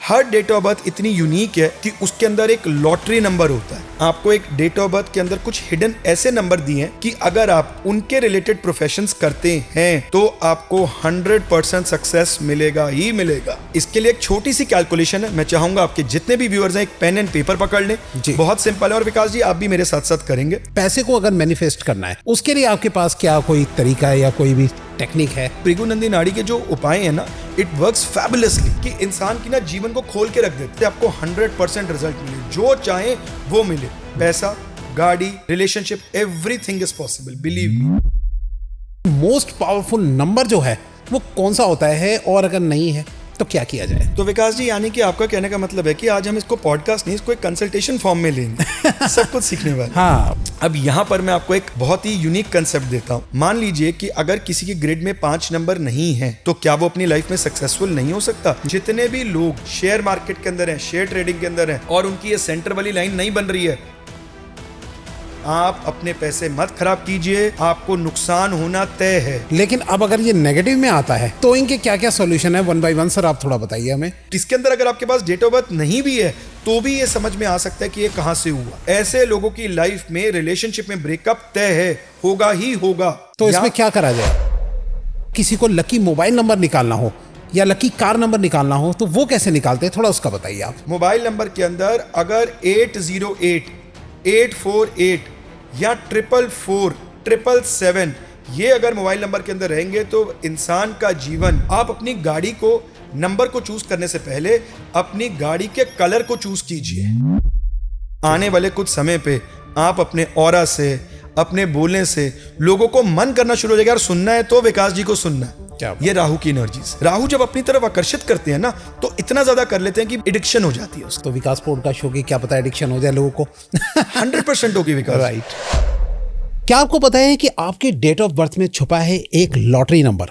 Her date of birth इतनी unique है कि उसके अंदर एक लॉटरी नंबर होता है। आपको एक डेट ऑफ बर्थ के अंदर कुछ हिडन ऐसे नंबर दिए हैं कि अगर आप उनके रिलेटेड प्रोफेशंस करते हैं तो आपको 100% सक्सेस मिलेगा ही मिलेगा। इसके लिए एक छोटी सी कैलकुलेशन है, मैं चाहूंगा आपके जितने भी व्यूअर्स हैं एक पेन एंड पेपर पकड़ लें। बहुत सिंपल है और विकास जी आप भी मेरे साथ साथ करेंगे। पैसे को अगर मैनिफेस्ट करना है उसके लिए आपके पास क्या कोई तरीका है या कोई भी टेक्निक है? भृगुनंदी नाड़ी के जो उपाय है ना, इट वर्क्स फैबुलसली कि इंसान की ना जीवन को खोल के रख देते हैं। आपको 100% रिजल्ट मिले, जो चाहे वो मिले। पैसा, गाड़ी, relationship, everything is possible, believe me. Most powerful number जो है वो कौन सा होता है और अगर नहीं है तो क्या किया जाए? तो विकास जी यानी कि आपका कहने का मतलब है कि आज हम इसको पॉडकास्ट नहीं, इसको एक कंसल्टेशन फॉर्म में लेंगे सब कुछ सीखने वाले। हाँ। अब यहाँ पर मैं आपको एक बहुत ही यूनिक कंसेप्ट देता हूँ। मान लीजिए कि अगर किसी के ग्रिड में 5 नंबर नहीं है तो क्या वो अपनी लाइफ में सक्सेसफुल नहीं हो सकता? जितने भी लोग शेयर मार्केट के अंदर हैं, शेयर ट्रेडिंग के अंदर हैं और उनकी ये सेंटर वाली लाइन नहीं बन रही है, आप अपने पैसे मत खराब कीजिए, आपको नुकसान होना तय है। लेकिन अब अगर ये नेगेटिव में आता है तो इनके क्या क्या सॉल्यूशन है? 1 by 1 सर आप थोड़ा बताइए हमें। इसके अंदर अगर आपके पास डेट ऑफ बर्थ नहीं भी है तो भी ये समझ में आ सकता है कि ये कहां से हुआ। ऐसे लोगों की लाइफ में, रिलेशनशिप में ब्रेकअप तय है, होगा ही होगा। तो इसमें क्या करा जाए? किसी को लकी मोबाइल नंबर निकालना हो या लकी कार नंबर निकालना हो तो वो कैसे निकालते हैं, थोड़ा उसका बताइए आप। मोबाइल नंबर के अंदर अगर 808, 848 या 444, 777 ये अगर मोबाइल नंबर के अंदर रहेंगे तो इंसान का जीवन, आप अपनी गाड़ी को नंबर को चूज करने से पहले अपनी गाड़ी के कलर को चूज कीजिए। आने वाले कुछ समय पे आप अपने ऑरा से, अपने बोलने से लोगों को मन करना शुरू हो जाएगा। और सुनना है तो विकास जी को सुनना है। ये राहु की एनर्जीज, राहु जब अपनी तरफ आकर्षित करते हैं ना तो इतना ज्यादा कर लेते हैं कि एडिक्शन हो जाती है उसको। तो विकास पॉडकास्ट शो की क्या पता एडिक्शन हो जाए लोगों को 100% होगी विकास। राइट। क्या आपको पता है कि आपके डेट ऑफ बर्थ में छुपा है एक लॉटरी नंबर?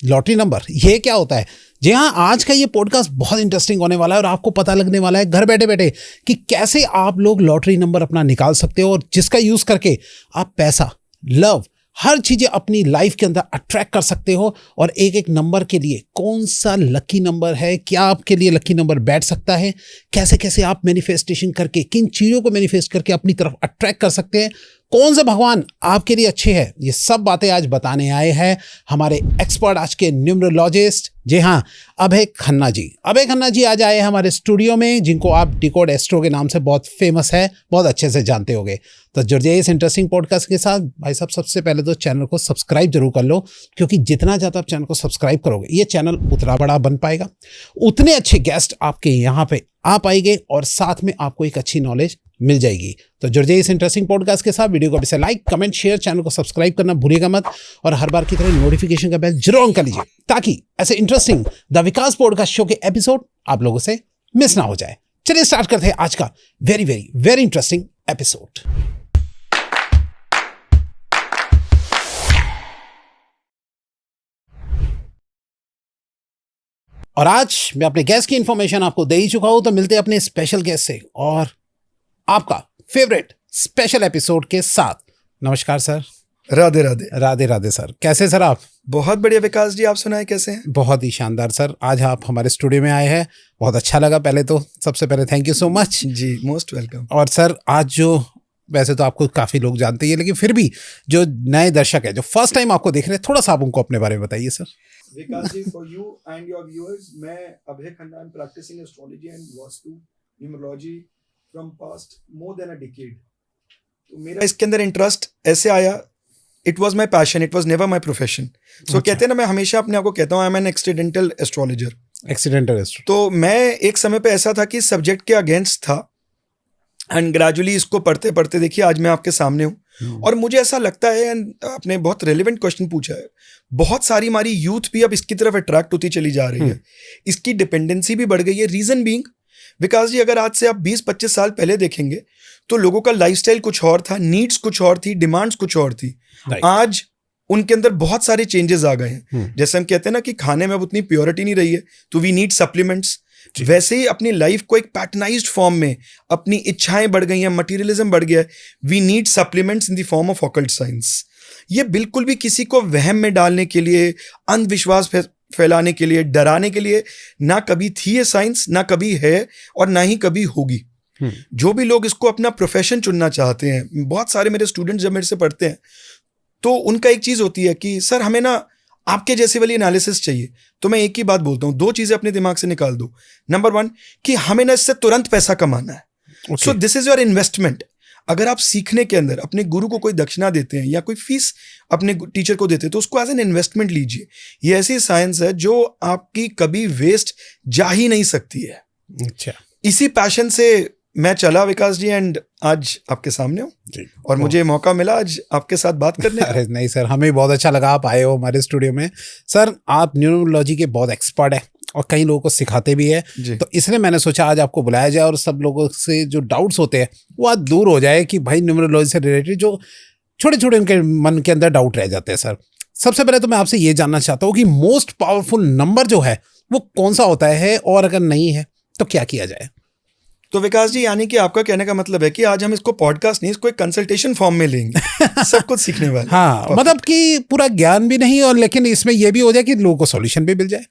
लॉटरी नंबर ये क्या होता है? जी हाँ, आज का ये पॉडकास्ट बहुत इंटरेस्टिंग होने वाला है और आपको पता लगने वाला है घर बैठे बैठे कि कैसे आप लोग लॉटरी नंबर अपना निकाल सकते हो और जिसका यूज करके आप पैसा, लव, हर चीजें अपनी लाइफ के अंदर अट्रैक्ट कर सकते हो। और एक एक नंबर के लिए कौन सा लकी नंबर है, क्या आपके लिए लकी नंबर बैठ सकता है, कैसे कैसे आप मैनिफेस्टेशन करके, किन चीजों को मैनिफेस्ट करके अपनी तरफ अट्रैक्ट कर सकते हैं, कौन से भगवान आपके लिए अच्छे हैं, ये सब बातें आज बताने आए हैं हमारे एक्सपर्ट, आज के न्यूमरोलॉजिस्ट, जी हाँ, अभय खन्ना जी। अभय खन्ना जी आज आए हैं हमारे स्टूडियो में, जिनको आप डिकोड एस्ट्रो के नाम से बहुत फेमस है, बहुत अच्छे से जानते होंगे। तो जुड़ जाइए इस इंटरेस्टिंग पॉडकास्ट के साथ। भाई साहब, सबसे पहले तो चैनल को सब्सक्राइब जरूर कर लो, क्योंकि जितना ज़्यादा आप चैनल को सब्सक्राइब करोगे ये चैनल उतना बड़ा बन पाएगा, उतने अच्छे गेस्ट आपके यहाँ पे आ पाएंगे और साथ में आपको एक अच्छी नॉलेज मिल जाएगी। तो जुड़ जाइए इस इंटरेस्टिंग पॉडकास्ट के साथ। वीडियो को अभी से लाइक, कमेंट, शेयर, चैनल को सब्सक्राइब करना भूलिएगा मत और हर बार की तरह नोटिफिकेशन का बेल जरूर ऑन कर लीजिए ताकि ऐसे interesting the Vikas podcast show के एपिसोड आप लोगों से मिस ना हो जाए। चलिए स्टार्ट करते हैं आज का very very very interesting episode. और आज मैं अपने गेस्ट की इंफॉर्मेशन आपको दे ही चुका हूं, तो मिलते हैं अपने स्पेशल गेस्ट से और आपका फेवरेट स्पेशल एपिसोड के साथ। नमस्कार सर। राधे राधे। राधे राधे सर, कैसे सर आप? बहुत बढ़िया विकास जी, आप सुनाए कैसे हैं? बहुत ही शानदार सर, आज आप हमारे स्टूडियो में आए हैं, बहुत अच्छा लगा। पहले तो सबसे पहले थैंक यू सो मच जी, मोस्ट वेलकम। और सर आज जो, वैसे तो आपको काफ़ी लोग जानते हैं लेकिन फिर भी जो नए दर्शक है, जो फर्स्ट टाइम आपको देख रहे हैं, थोड़ा सा आप उनको अपने बारे में बताइए sir. Vikas ji, for you and your viewers, मैं Abhay Khanna, am practising astrology and vastu numerology from past more than a decade. तो मेरा इसके अंदर इंटरेस्ट ऐसे आया, it was my passion, it was never my profession. So कहते हैं ना, मैं हमेशा अपने आप को कहता हूँ I am an accidental astrologer. Accidental astro. तो मैं एक समय पे ऐसा था कि सब्जेक्ट के अगेंस्ट था एंड ग्रेजुअली इसको पढ़ते पढ़ते देखिए आज मैं आपके सामने हूँ। और मुझे ऐसा लगता है, एंड आपने बहुत रेलिवेंट क्वेश्चन पूछा है, बहुत सारी हमारी यूथ भी अब इसकी तरफ अट्रैक्ट होती चली जा रही है, इसकी डिपेंडेंसी भी बढ़ गई है। रीजन बीइंग विकास जी, अगर आज से आप 20-25 साल पहले देखेंगे तो लोगों का लाइफस्टाइल कुछ और था, नीड्स कुछ और थी, डिमांड्स कुछ और थी। आज उनके अंदर बहुत सारे चेंजेस आ गए हैं। जैसे हम कहते हैं ना कि खाने में अब उतनी प्योरिटी नहीं रही है, तो वी नीड सप्लीमेंट्स। वैसे ही अपनी लाइफ को एक पैटर्नाइज्ड फॉर्म में, अपनी इच्छाएं बढ़ गई हैं, मटीरियलिज्म बढ़ गया है, we need supplements in the form of occult science. ये बिल्कुल भी किसी को वहम में डालने के लिए, अंधविश्वास फैलाने के लिए, डराने के लिए। ना कभी थी ये साइंस, ना कभी है, और ना ही कभी होगी। जो भी लोग इसको अपना प्रोफेशन चुनना चाहते हैं, बहुत सारे मेरे स्टूडेंट्स जब मेरे से पढ़ते हैं तो उनका एक चीज होती है कि सर हमें ना आपके जैसे वाली एनालिसिस चाहिए। तो मैं एक ही बात बोलता हूं, दो चीजें अपने दिमाग से निकाल दो। नंबर 1 कि हमें ना इससे तुरंत पैसा कमाना है। So this is your investment. अगर आप सीखने के अंदर अपने गुरु को कोई दक्षिणा देते हैं या कोई फीस अपने टीचर को देते हैं तो उसको एज एन इन्वेस्टमेंट लीजिए। ये ऐसी साइंस है जो आपकी कभी वेस्ट जा ही नहीं सकती है। अच्छा, इसी पैशन से मैं चला विकास जी, एंड आज आपके सामने हूँ और मुझे मौका मिला आज आपके साथ बात करने का। अरे नहीं सर, हमें बहुत अच्छा लगा आप आए हो हमारे स्टूडियो में। सर आप न्यूरोलॉजी के बहुत एक्सपर्ट हैं और कई लोगों को सिखाते भी है, तो इसलिए मैंने सोचा आज आपको बुलाया जाए और सब लोगों से जो डाउट्स होते हैं वो आज दूर हो जाए कि भाई न्यूरोलॉजी से रिलेटेड जो छोटे छोटे उनके मन के अंदर डाउट रह जाते हैं। सर सबसे पहले तो मैं आपसे ये जानना चाहता हूँ कि मोस्ट पावरफुल नंबर जो है वो कौन सा होता है, और अगर नहीं है तो क्या किया जाए? तो विकास जी, यानी कि आपका कहने का मतलब है कि आज हम इसको पॉडकास्ट नहीं, इसको एक कंसल्टेशन फॉर्म में लेंगे सब कुछ सीखने वाले। हाँ, मतलब कि पूरा ज्ञान भी नहीं, और लेकिन इसमें यह भी हो जाए कि लोगों को सॉल्यूशन भी मिल जाए।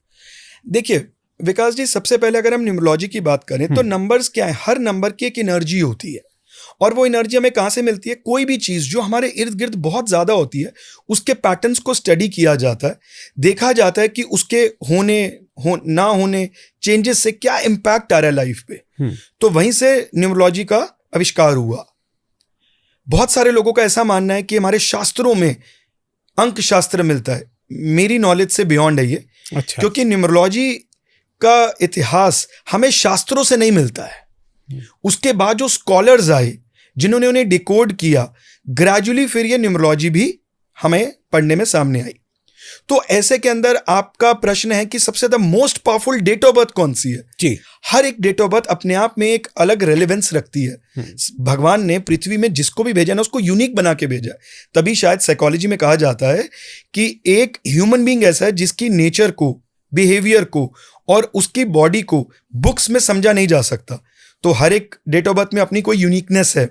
देखिए विकास जी, सबसे पहले अगर हम न्यूमरोलॉजी की बात करें तो नंबर्स क्या है? हर नंबर की एक एनर्जी होती है, और वो एनर्जी हमें कहाँ से मिलती है? कोई भी चीज़ जो हमारे इर्द गिर्द बहुत ज़्यादा होती है उसके पैटर्न्स को स्टडी किया जाता है, देखा जाता है कि उसके ना होने चेंजेस से क्या इम्पैक्ट आ रहा है लाइफ पे। तो वहीं से न्यूमरोलॉजी का आविष्कार हुआ। बहुत सारे लोगों का ऐसा मानना है कि हमारे शास्त्रों में अंक शास्त्र मिलता है। मेरी नॉलेज से बियॉन्ड है ये। अच्छा। क्योंकि न्यूमरोलॉजी का इतिहास हमें शास्त्रों से नहीं मिलता है। उसके बाद जो स्कॉलर्स आए जिन्होंने उन्हें डिकोड किया, ग्रेजुअली फिर ये न्यूमरोलॉजी भी हमें पढ़ने में सामने आई। तो ऐसे के अंदर आपका प्रश्न है कि सबसे ज़्यादा most powerful date of birth कौन सी है? जी, हर एक डेट ऑफ बर्थ अपने आप में एक अलग रेलेवेंस रखती है। भगवान ने पृथ्वी में जिसको भी भेजा ना उसको यूनिक बना के भेजा है। तभी शायद साइकोलॉजी में कहा जाता है कि एक ह्यूमन बीइंग ऐसा है जिसकी नेचर को, बिहेवियर को और उसकी बॉडी को बुक्स में समझा नहीं जा सकता। तो हर एक डेट ऑफ बर्थ में अपनी कोई यूनिकनेस है।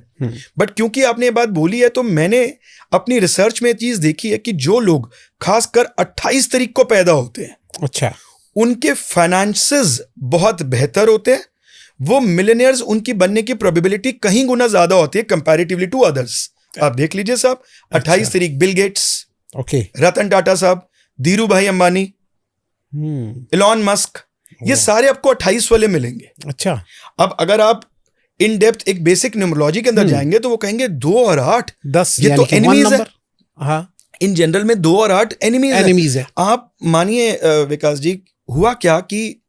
बट क्योंकि आपने ये बात बोली है तो मैंने अपनी रिसर्च में चीज देखी है कि जो लोग खासकर 28 तारीख को पैदा होते हैं, अच्छा, उनके फाइनेंसेस बहुत बेहतर होते हैं। वो मिलियनियर्स उनकी बनने की प्रोबेबिलिटी कहीं गुना ज्यादा होती है कंपैरेटिवली टू अदर्स। आप देख लीजिए साहब, 28 तारीख Bill Gates, okay, Ratan Tata साहब, धीरू भाई अंबानी, इलॉन मस्क, ये सारे आपको 28 वाले मिलेंगे। अच्छा, अब अगर आप इन डेप्थ एक बेसिक न्यूमरोलॉजी के अंदर जाएंगे तो वो कहेंगे 2 और 8 10, ये तो एनिमीज है। हाँ, इन जनरल में 2 और 8 एनिमीज है। आप मानिए विकास जी, हुआ क्या कि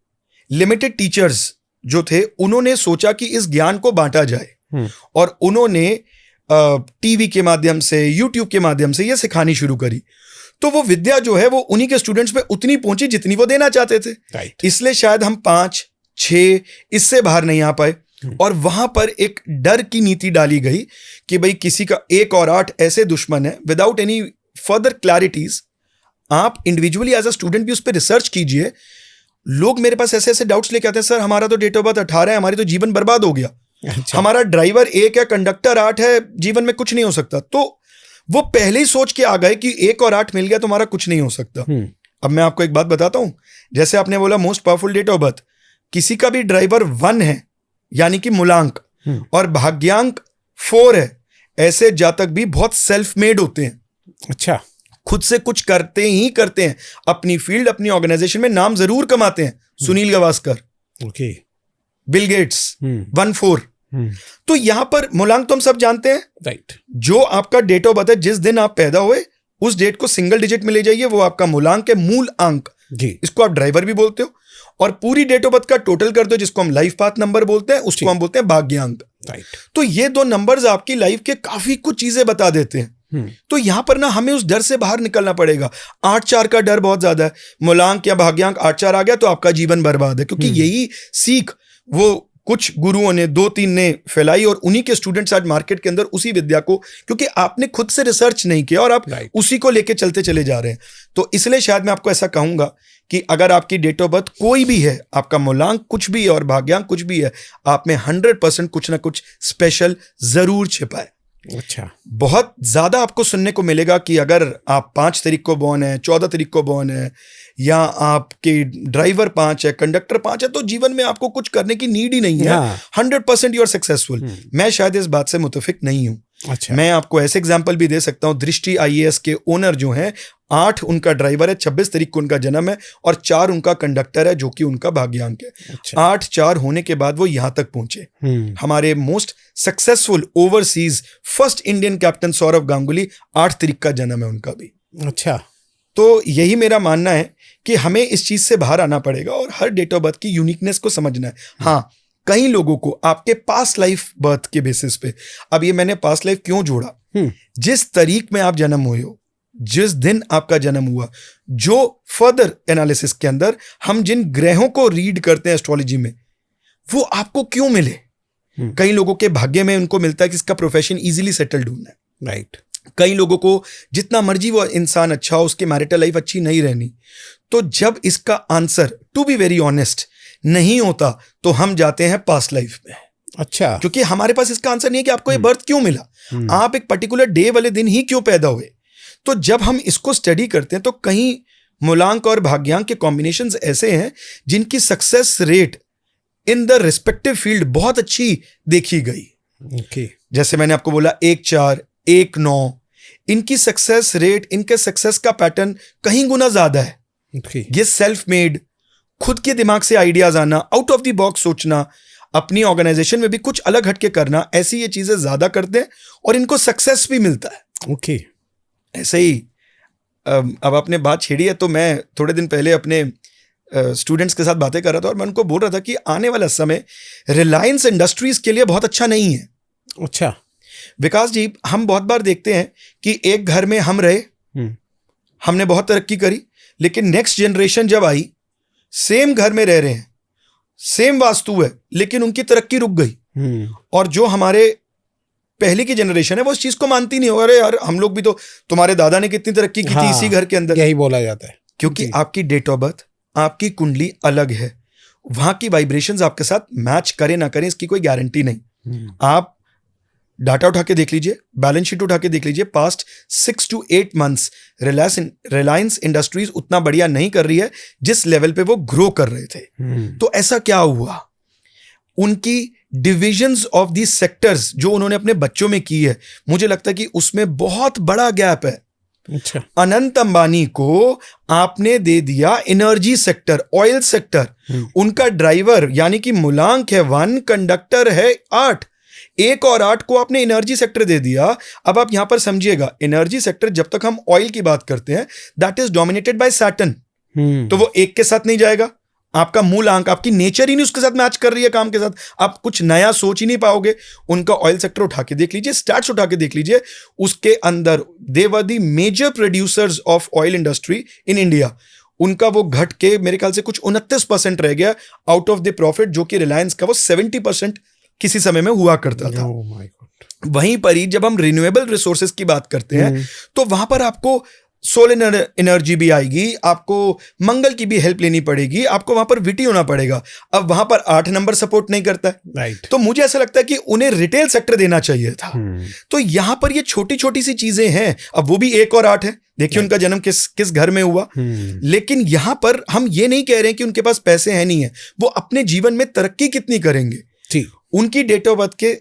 लिमिटेड टीचर्स जो थे उन्होंने सोचा कि इस ज्ञान को बांटा जाए और उन्होंने टीवी के माध्यम से, यूट्यूब के माध्यम से ये सिखानी शुरू करी। तो वो विद्या जो है वो उन्हीं के स्टूडेंट्स पे उतनी पहुंची जितनी वो देना चाहते थे। इसलिए शायद हम 5-6 इससे बाहर नहीं आ पाए। और वहां पर एक डर की नीति डाली गई कि भाई किसी का 1 और 8 ऐसे दुश्मन है, विदाउट एनी फर्दर क्लैरिटीज। आप इंडिविजुअली एज अ स्टूडेंट भी उस पर रिसर्च कीजिए। लोग मेरे पास ऐसे ऐसे डाउट्स लेके आते हैं, सर हमारा तो डेट ऑफ बर्थ 18 है, हमारी तो जीवन बर्बाद हो गया। अच्छा। हमारा ड्राइवर 1 है, कंडक्टर 8 है, जीवन में कुछ नहीं हो सकता। तो वो पहले ही सोच के आ गए कि 1 और 8 मिल गया तो हमारा कुछ नहीं हो सकता। अब मैं आपको एक बात बताता हूं, जैसे आपने बोला most powerful date of birth, किसी का भी ड्राइवर 1 है यानी कि मूलांक, और भाग्यांक 4 है, ऐसे जातक भी बहुत सेल्फ मेड होते हैं। अच्छा, खुद से कुछ करते ही करते हैं, अपनी फील्ड, अपनी ऑर्गेनाइजेशन में नाम जरूर कमाते हैं। Sunil Gavaskar, okay, Bill Gates, 1-4। तो यहां पर मूलांक तो हम सब जानते हैं, राइट। जो आपका डेट ऑफ बर्थ है, जिस दिन आप पैदा हुए उस डेट को सिंगल डिजिट में ले जाइए, वो आपका मूलांक है, मूल अंक जी। इसको आप ड्राइवर भी बोलते हो। और पूरी डेट ऑफ बर्थ का टोटल कर दो, जिसको हम लाइफ पाथ नंबर बोलते हैं, उसको हम बोलते हैं भाग्यांक। राइट। तो ये 2 नंबर्स आपकी लाइफ के काफी कुछ चीजें बता देते हैं। तो यहां पर ना हमें उस डर से बाहर निकलना पड़ेगा। 8-4 का डर बहुत ज्यादा है, मूलांक या भाग्यांक 8-4 आ गया तो आपका जीवन बर्बाद है। क्योंकि यही सीख वो कुछ गुरुओं ने 2-3 ने फैलाई और उन्हीं के स्टूडेंट्स आज मार्केट के अंदर उसी विद्या को, क्योंकि आपने खुद से रिसर्च नहीं किया और आप उसी को लेके चलते चले जा रहे हैं। तो इसलिए शायद मैं आपको ऐसा कहूंगा कि अगर आपकी डेट ऑफ बर्थ कोई भी है, आपका मूलांक कुछ भी है और भाग्यांक कुछ भी है, आप में 100% कुछ ना कुछ स्पेशल जरूर छिपा है। अच्छा, बहुत ज्यादा आपको सुनने को मिलेगा कि अगर आप 5 तारीख को बॉर्न है, 14 तारीख को बॉर्न है, या आपके ड्राइवर 5 है, कंडक्टर 5 है, तो जीवन में आपको कुछ करने की नीड ही नहीं है। हाँ। 100% यू आर सक्सेसफुल। मैं शायद इस बात से मुतफिक नहीं हूं। अच्छा, मैं आपको ऐसे एग्जाम्पल भी दे सकता हूं। दृष्टि IAS के ओनर जो हैं, 8 उनका ड्राइवर है, 26 तारीख को उनका जन्म है, और 4 उनका कंडक्टर है, जो कि उनका भाग्यांक है। अच्छा, 8-4 होने के बाद वो यहां तक पहुंचे। हमारे most successful overseas first Indian captain Sourav Ganguly, 8 तारीख का जन्म है उनका भी। अच्छा, तो यही मेरा मानना है कि हमें इस चीज से बाहर आना पड़ेगा और हर डेट ऑफ बर्थ की यूनिकनेस को समझना है। हाँ, कई लोगों को आपके पास्ट लाइफ बर्थ के बेसिस पे, अब ये मैंने पास्ट लाइफ क्यों जोड़ा, जिस तारीख में आप जन्म हुए हो, जिस दिन आपका जन्म हुआ, जो फर्दर एनालिसिस के अंदर हम जिन ग्रहों को रीड करते हैं एस्ट्रोलॉजी में, वो आपको क्यों मिले। कई लोगों के भाग्य में उनको मिलता है कि इसका प्रोफेशन इजीली सेटल्ड होना है। राइट। कई लोगों को जितना मर्जी वो इंसान अच्छा हो, उसकी मैरिटल लाइफ अच्छी नहीं रहनी। तो जब इसका answer, to be very honest, नहीं होता, तो हम जाते हैं पास्ट लाइफ में। अच्छा, क्योंकि हमारे पास इसका आंसर नहीं है कि आपको ये बर्थ क्यों मिला, आप एक पर्टिकुलर डे वाले दिन ही क्यों पैदा हुए। तो जब हम इसको स्टडी करते हैं तो कहीं मूलांक और भाग्यांक के कॉम्बिनेशंस ऐसे हैं जिनकी success rate in the respective field बहुत अच्छी देखी गई। ओके, जैसे मैंने आपको बोला 1-4, 1-9, इनकी सक्सेस रेट, इनके सक्सेस का पैटर्न कहीं गुना ज्यादा है। ओके, ये सेल्फ मेड, खुद के दिमाग से आइडियाज आना, आउट ऑफ द बॉक्स सोचना, अपनी ऑर्गेनाइजेशन में भी कुछ अलग हटके करना, ऐसी ये चीजें ज्यादा करते हैं और इनको सक्सेस भी मिलता है। ओके, ऐसे ही अब आपने बात छेड़ी है, तो मैं थोड़े दिन पहले अपने स्टूडेंट्स के साथ बातें कर रहा था और मैं उनको बोल रहा था कि आने वाला समय रिलायंस इंडस्ट्रीज के लिए बहुत अच्छा नहीं है। अच्छा, विकास जी, हम बहुत बार देखते हैं कि एक घर में हम रहे, हमने बहुत तरक्की करी, लेकिन नेक्स्ट जनरेशन जब आई, सेम घर में रह रहे हैं, सेम वास्तु है, लेकिन उनकी तरक्की रुक गई। और जो हमारे पहले की जनरेशन है वो इस चीज को मानती नहीं होगा, अरे यार हम लोग भी तो, तुम्हारे दादा ने कितनी तरक्की की थी इसी घर के अंदर। यही बोला जाता है, क्योंकि आपकी डेट ऑफ बर्थ, आपकी कुंडली अलग है, वहां की वाइब्रेशंस आपके साथ मैच करें ना करें इसकी कोई गारंटी नहीं। आप डाटा उठा के देख लीजिए, बैलेंस शीट उठा के देख लीजिए, past 6 to 8 months Reliance industries उतना बढ़िया नहीं कर रही है जिस लेवल पे वो ग्रो कर रहे थे। तो ऐसा क्या हुआ, उनकी डिविजन्स ऑफ दी सेक्टर्स जो उन्होंने अपने बच्चों में की है, मुझे लगता है कि उसमें बहुत बड़ा गैप है। अच्छा, अनंत अंबानी को आपने दे दिया एनर्जी सेक्टर, ऑयल सेक्टर, उनका ड्राइवर यानी कि मूलांक है 1, कंडक्टर है 8, 1 और 8 को आपने एनर्जी सेक्टर दे दिया। अब आप यहां पर समझिएगा, एनर्जी सेक्टर जब तक हम ऑयल की बात करते हैं, that is dominated by Saturn, तो वो 1 के साथ नहीं जाएगा। आपका मूल अंक, आपकी नेचर ही नहीं उसके साथ मैच कर रही है काम के साथ, आप कुछ नया सोच ही नहीं पाओगे। उनका ऑयल सेक्टर उठा के देख लीजिए, स्टैट्स उठा के देख लीजिए, उसके अंदर they were the major producers of oil industry in India. उनका वो घट के मेरे ख्याल से कुछ 29% रह गया आउट ऑफ द प्रॉफिट, जो कि रिलायंस का वो 70% किसी समय में हुआ करता था। Oh my God. वहीं पर ही जब हम रिन्यूएबल रिसोर्सेज की बात करते हैं तो वहां पर आपको सोलर एनर्जी भी आएगी, आपको मंगल की भी हेल्प लेनी पड़ेगी, आपको वहां पर विटी होना पड़ेगा। अब वहां पर 8 नंबर सपोर्ट नहीं करता है, Right. तो मुझे ऐसा लगता है कि उन्हें रिटेल सेक्टर देना चाहिए था। तो यहां पर ये छोटी छोटी सी चीजें हैं। अब वो भी 1 और 8 है, देखिए उनका जन्म किस घर में हुआ। लेकिन यहां पर हम ये नहीं कह रहे हैं कि उनके पास पैसे हैं नहीं है, वो अपने जीवन में तरक्की कितनी करेंगे, जी, उनकी डेट ऑफ बर्थ के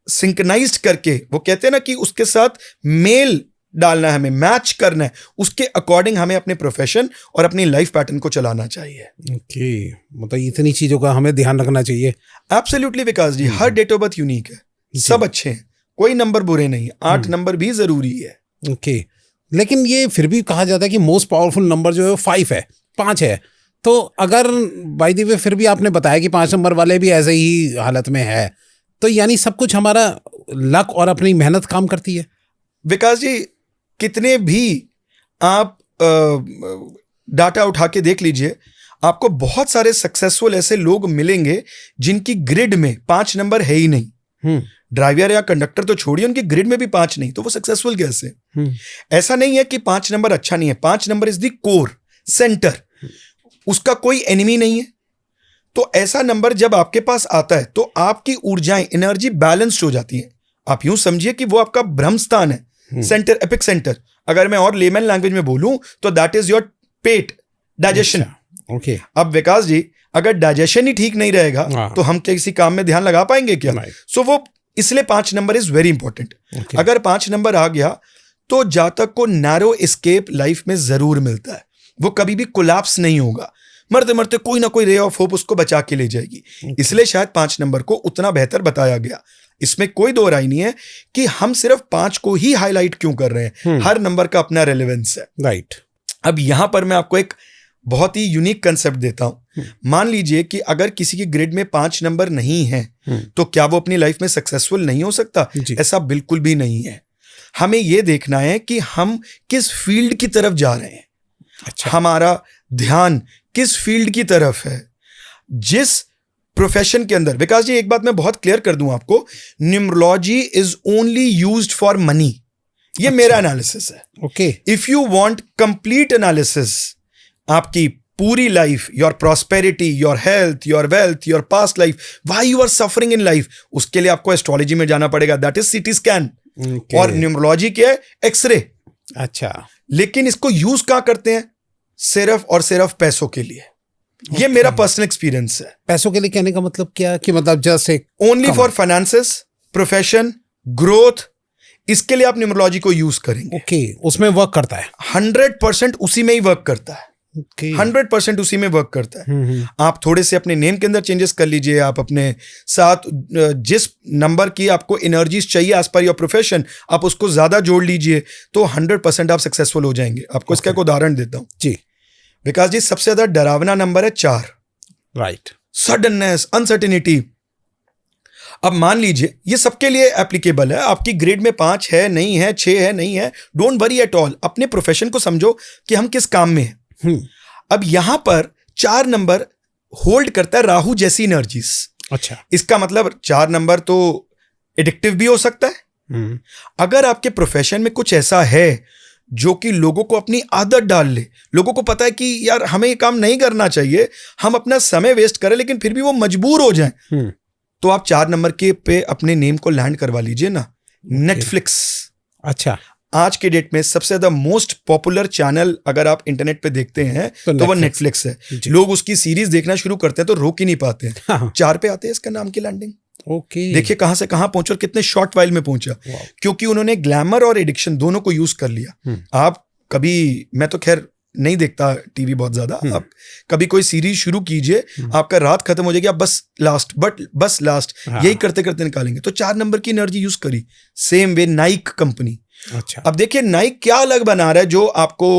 सिंक्रोनाइज्ड करके, वो कहते हैं ना कि उसके साथ मेल डालना है, हमें मैच करना है, उसके अकॉर्डिंग हमें अपने प्रोफेशन और अपनी लाइफ पैटर्न को चलाना चाहिए। ओके, मतलब इतनी चीजों का हमें ध्यान रखना चाहिए। एब्सोल्युटली विकास जी, हर डेट ऑफ बर्थ यूनिक है, सब अच्छे हैं, कोई नंबर बुरे नहीं, 8 नंबर भी जरूरी है। ओके, लेकिन ये फिर भी कहा जाता है कि मोस्ट पावरफुल नंबर जो है 5 है, 5 है। तो अगर बाय द वे फिर भी आपने बताया कि 5 नंबर वाले भी ऐसे ही हालत में है, तो यानी सब कुछ हमारा लक और अपनी मेहनत काम करती है। विकास जी, कितने भी आप डाटा उठा के देख लीजिए, आपको बहुत सारे सक्सेसफुल ऐसे लोग मिलेंगे जिनकी ग्रिड में 5 नंबर है ही नहीं। ड्राइवर या कंडक्टर तो छोड़िए, उनकी ग्रिड में भी 5 नहीं, तो वो सक्सेसफुल कैसे? ऐसा नहीं है कि 5 नंबर अच्छा नहीं है, 5 number is the core centre, उसका कोई एनिमी नहीं है। तो ऐसा नंबर जब आपके पास आता है तो आपकी ऊर्जाएं, एनर्जी बैलेंस्ड हो जाती है। आप यूं समझिए कि वो आपका ब्रह्म स्थान है, सेंटर, एपिक सेंटर। अगर मैं और लेमन लैंग्वेज में बोलूं तो that is your pet, digestion. Okay. अब विकास जी, अगर डाइजेशन ही ठीक नहीं रहेगा तो हम किसी काम में ध्यान लगा पाएंगे क्या? सो वो इसलिए 5 नंबर इज वेरी इंपॉर्टेंट। अगर 5 नंबर आ गया तो जातक को नैरो एस्केप लाइफ में जरूर मिलता है, वो कभी भी कोलैप्स नहीं होगा, मरते मरते कोई ना कोई रे ऑफ होप उसको बचा के ले जाएगी। इसलिए शायद 5 नंबर को उतना बेहतर बताया गया। इसमें कोई दो राय नहीं है कि हम सिर्फ 5 को ही हाईलाइट क्यों कर रहे हैं, हर नंबर का अपना रेलेवेंस है। राइट। अब यहां पर मैं आपको एक बहुत ही यूनिक कंसेप्ट देता हूं। मान लीजिए कि अगर किसी की ग्रिड में 5 नंबर नहीं है तो क्या वो अपनी लाइफ में सक्सेसफुल नहीं हो सकता? ऐसा बिल्कुल भी नहीं है। हमें यह देखना है कि हम किस फील्ड की तरफ जा रहे हैं। अच्छा। हमारा ध्यान किस फील्ड की तरफ है, जिस प्रोफेशन के अंदर। विकास जी, एक बात मैं बहुत क्लियर कर दूं आपको, numerology is only used for money. ये मेरा एनालिसिस है। Okay. If you want complete analysis, आपकी पूरी life, your prosperity, your health, your wealth, your past life, why you are suffering in life, उसके लिए आपको एस्ट्रोलॉजी में जाना पड़ेगा, दैट इज सीटी स्कैन। और न्यूमरोलॉजी क्या है? एक्सरे। अच्छा। लेकिन इसको यूज कहां करते हैं? सिर्फ और सिर्फ पैसों के लिए। ये मेरा पर्सनल एक्सपीरियंस है। पैसों के लिए कहने का मतलब क्या, कि मतलब जस्ट एक only for finances, profession, growth, इसके लिए आप न्यूमरोलॉजी को यूज करेंगे। ओके। उसमें वर्क करता है 100% उसी में ही वर्क करता है। 100% उसी में वर्क करता है। आप थोड़े से अपने नेम के अंदर चेंजेस कर लीजिए, आप अपने साथ जिस नंबर की आपको एनर्जीज चाहिए एज पर योर प्रोफेशन, आप उसको ज्यादा जोड़ लीजिए तो 100% आप सक्सेसफुल हो जाएंगे। आपको इसका एक उदाहरण देता हूं जी। विकास जी, सबसे ज्यादा डरावना नंबर है 4। राइट। Suddenness, uncertainty. अब मान लीजिए ये सबके लिए एप्लीकेबल है। आपकी ग्रेड में 5 है, नहीं है, 6 है, नहीं है, डोंट वरी एट ऑल। अपने प्रोफेशन को समझो कि हम किस काम में हैं। अब यहां पर 4 नंबर होल्ड करता है राहु जैसी एनर्जीज। अच्छा। इसका मतलब 4 नंबर तो एडिक्टिव भी हो सकता है। अगर आपके प्रोफेशन में कुछ ऐसा है जो कि लोगों को अपनी आदत डाल ले, लोगों को पता है कि यार हमें ये काम नहीं करना चाहिए, हम अपना समय वेस्ट करें, लेकिन फिर भी वो मजबूर हो जाएं, तो आप 4 नंबर के पे अपने नेम को लैंड करवा लीजिए ना। नेटफ्लिक्स। अच्छा। आज के डेट में सबसे ज्यादा मोस्ट पॉपुलर चैनल अगर आप इंटरनेट पे देखते हैं तो वो नेटफ्लिक्स है। लोग उसकी सीरीज देखना शुरू करते हैं तो रोक ही नहीं पाते हैं। हाँ। 4 पे आते हैं इसका नाम की लैंडिंग। ओके। देखिए कहां से कहां पहुंचा और कितने शॉर्ट वाइल में पहुंचा, क्योंकि उन्होंने ग्लैमर और एडिक्शन दोनों को यूज कर लिया। आप कभी, मैं तो खैर नहीं देखता टीवी बहुत ज्यादा, आप कभी कोई सीरीज शुरू कीजिए, आपका रात खत्म हो जाएगी, आप बस लास्ट यही करते करते निकालेंगे। तो 4 नंबर की एनर्जी यूज करी। Same way Naik company. अच्छा। अब देखिए नाइक क्या अलग बना रहा है जो आपको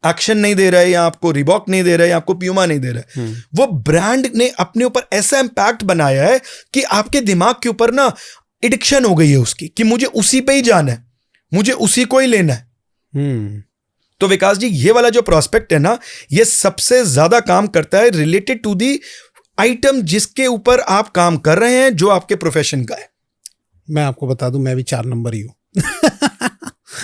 एक्शन नहीं दे रहा है, या आपको रिबॉक नहीं दे रहा है, या आपको प्यूमा नहीं दे रहा है। वो ब्रांड ने अपने ऊपर ऐसा इंपैक्ट बनाया है कि आपके दिमाग के ऊपर ना एडिक्शन हो गई है उसकी, कि मुझे उसी पे ही जाना है, मुझे उसी को ही लेना है। तो विकास जी, ये वाला जो प्रोस्पेक्ट है ना, ये सबसे ज्यादा काम करता है रिलेटेड टू दी आइटम जिसके ऊपर आप काम कर रहे हैं, जो आपके प्रोफेशन का है। मैं आपको बता दूं, मैं भी 4 नंबर ही हूं।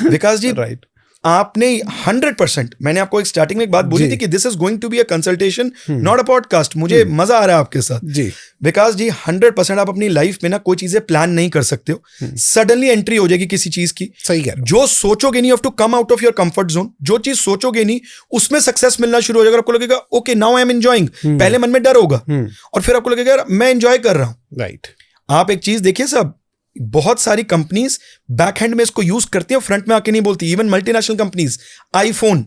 विकास जी, राइट। आपने 100%, मैंने आपको एक स्टार्टिंग में एक बात बोली थी कि this is going to be a consultation, not a podcast. मुझे मजा आ रहा है आपके साथ जी। विकास जी, 100% आप अपनी लाइफ में ना कोई चीजें प्लान नहीं कर सकते हो। सडनली एंट्री हो जाएगी किसी चीज की। सही कह रहे हो। जो सोचोगे नहीं, have to come out of your comfort zone. जो चीज सोचोगे नहीं उसमें सक्सेस मिलना शुरू हो जाएगा। आपको लगेगा okay now I am enjoying. पहले मन में डर होगा और फिर आपको लगेगा यार मैं एंजॉय कर रहा हूं। राइट। आप एक चीज देखिए सब, बहुत सारी कंपनीज बैक हैंड में इसको यूज करती है, फ्रंट में आके नहीं बोलती। इवन मल्टीनेशनल कंपनीज, आईफोन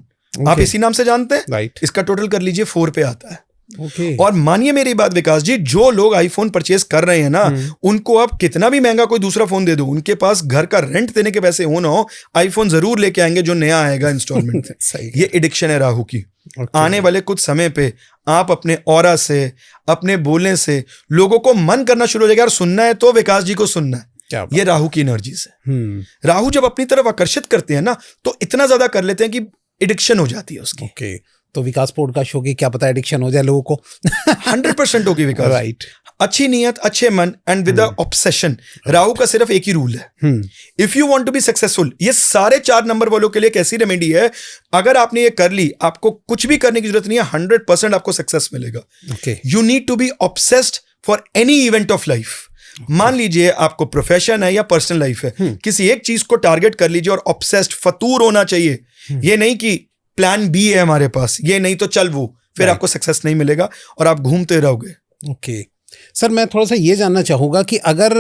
आप इसी नाम से जानते हैं। राइट। इसका टोटल कर लीजिए 4 पे आता है। और मानिए मेरी बात विकास जी, जो लोग आईफोन परचेस कर रहे हैं ना, उनको आप कितना भी महंगा कोई दूसरा फोन दे दो, उनके पास घर का रेंट देने के पैसे हो ना हो, आईफोन जरूर लेके आएंगे जो नया आएगा इंस्टॉलमेंट में। ये एडिक्शन है राहु की। आने वाले कुछ समय पे आप अपने ऑरा से, अपने बोलने से लोगों को मन करना शुरू हो जाएगा, यार सुनना है तो विकास जी को सुनना है। ये राहु की एनर्जीज है। राहु जब अपनी तरफ आकर्षित करते हैं ना, तो इतना ज्यादा कर लेते हैं कि एडिक्शन हो जाती है उसकी। ओके। तो विकास पॉडकास्ट होगी, क्या पता एडिक्शन हो जाए लोगों को। 100% होगी विकास। राइट। अच्छी नीयत, अच्छे मन एंड विद ऑब्सेशन। राहु का सिर्फ एक ही रूल है, if you want to be successful. ये सारे 4 नंबर वालों के लिए एक ऐसी रेमेडी है, अगर आपने ये कर ली, आपको कुछ भी करने की जरूरत नहीं है, 100% आपको सक्सेस मिलेगा। You need to be obsessed for any event of life. मान लीजिए आपको प्रोफेशन है या पर्सनल लाइफ है, किसी एक चीज को टारगेट कर लीजिए और ऑब्सेस्ड फतूर होना चाहिए। ये नहीं कि प्लान बी है हमारे पास, ये नहीं तो चल वो, फिर आपको सक्सेस नहीं मिलेगा और आप घूमते रहोगे। ओके सर, मैं थोड़ा सा ये जानना चाहूँगा कि अगर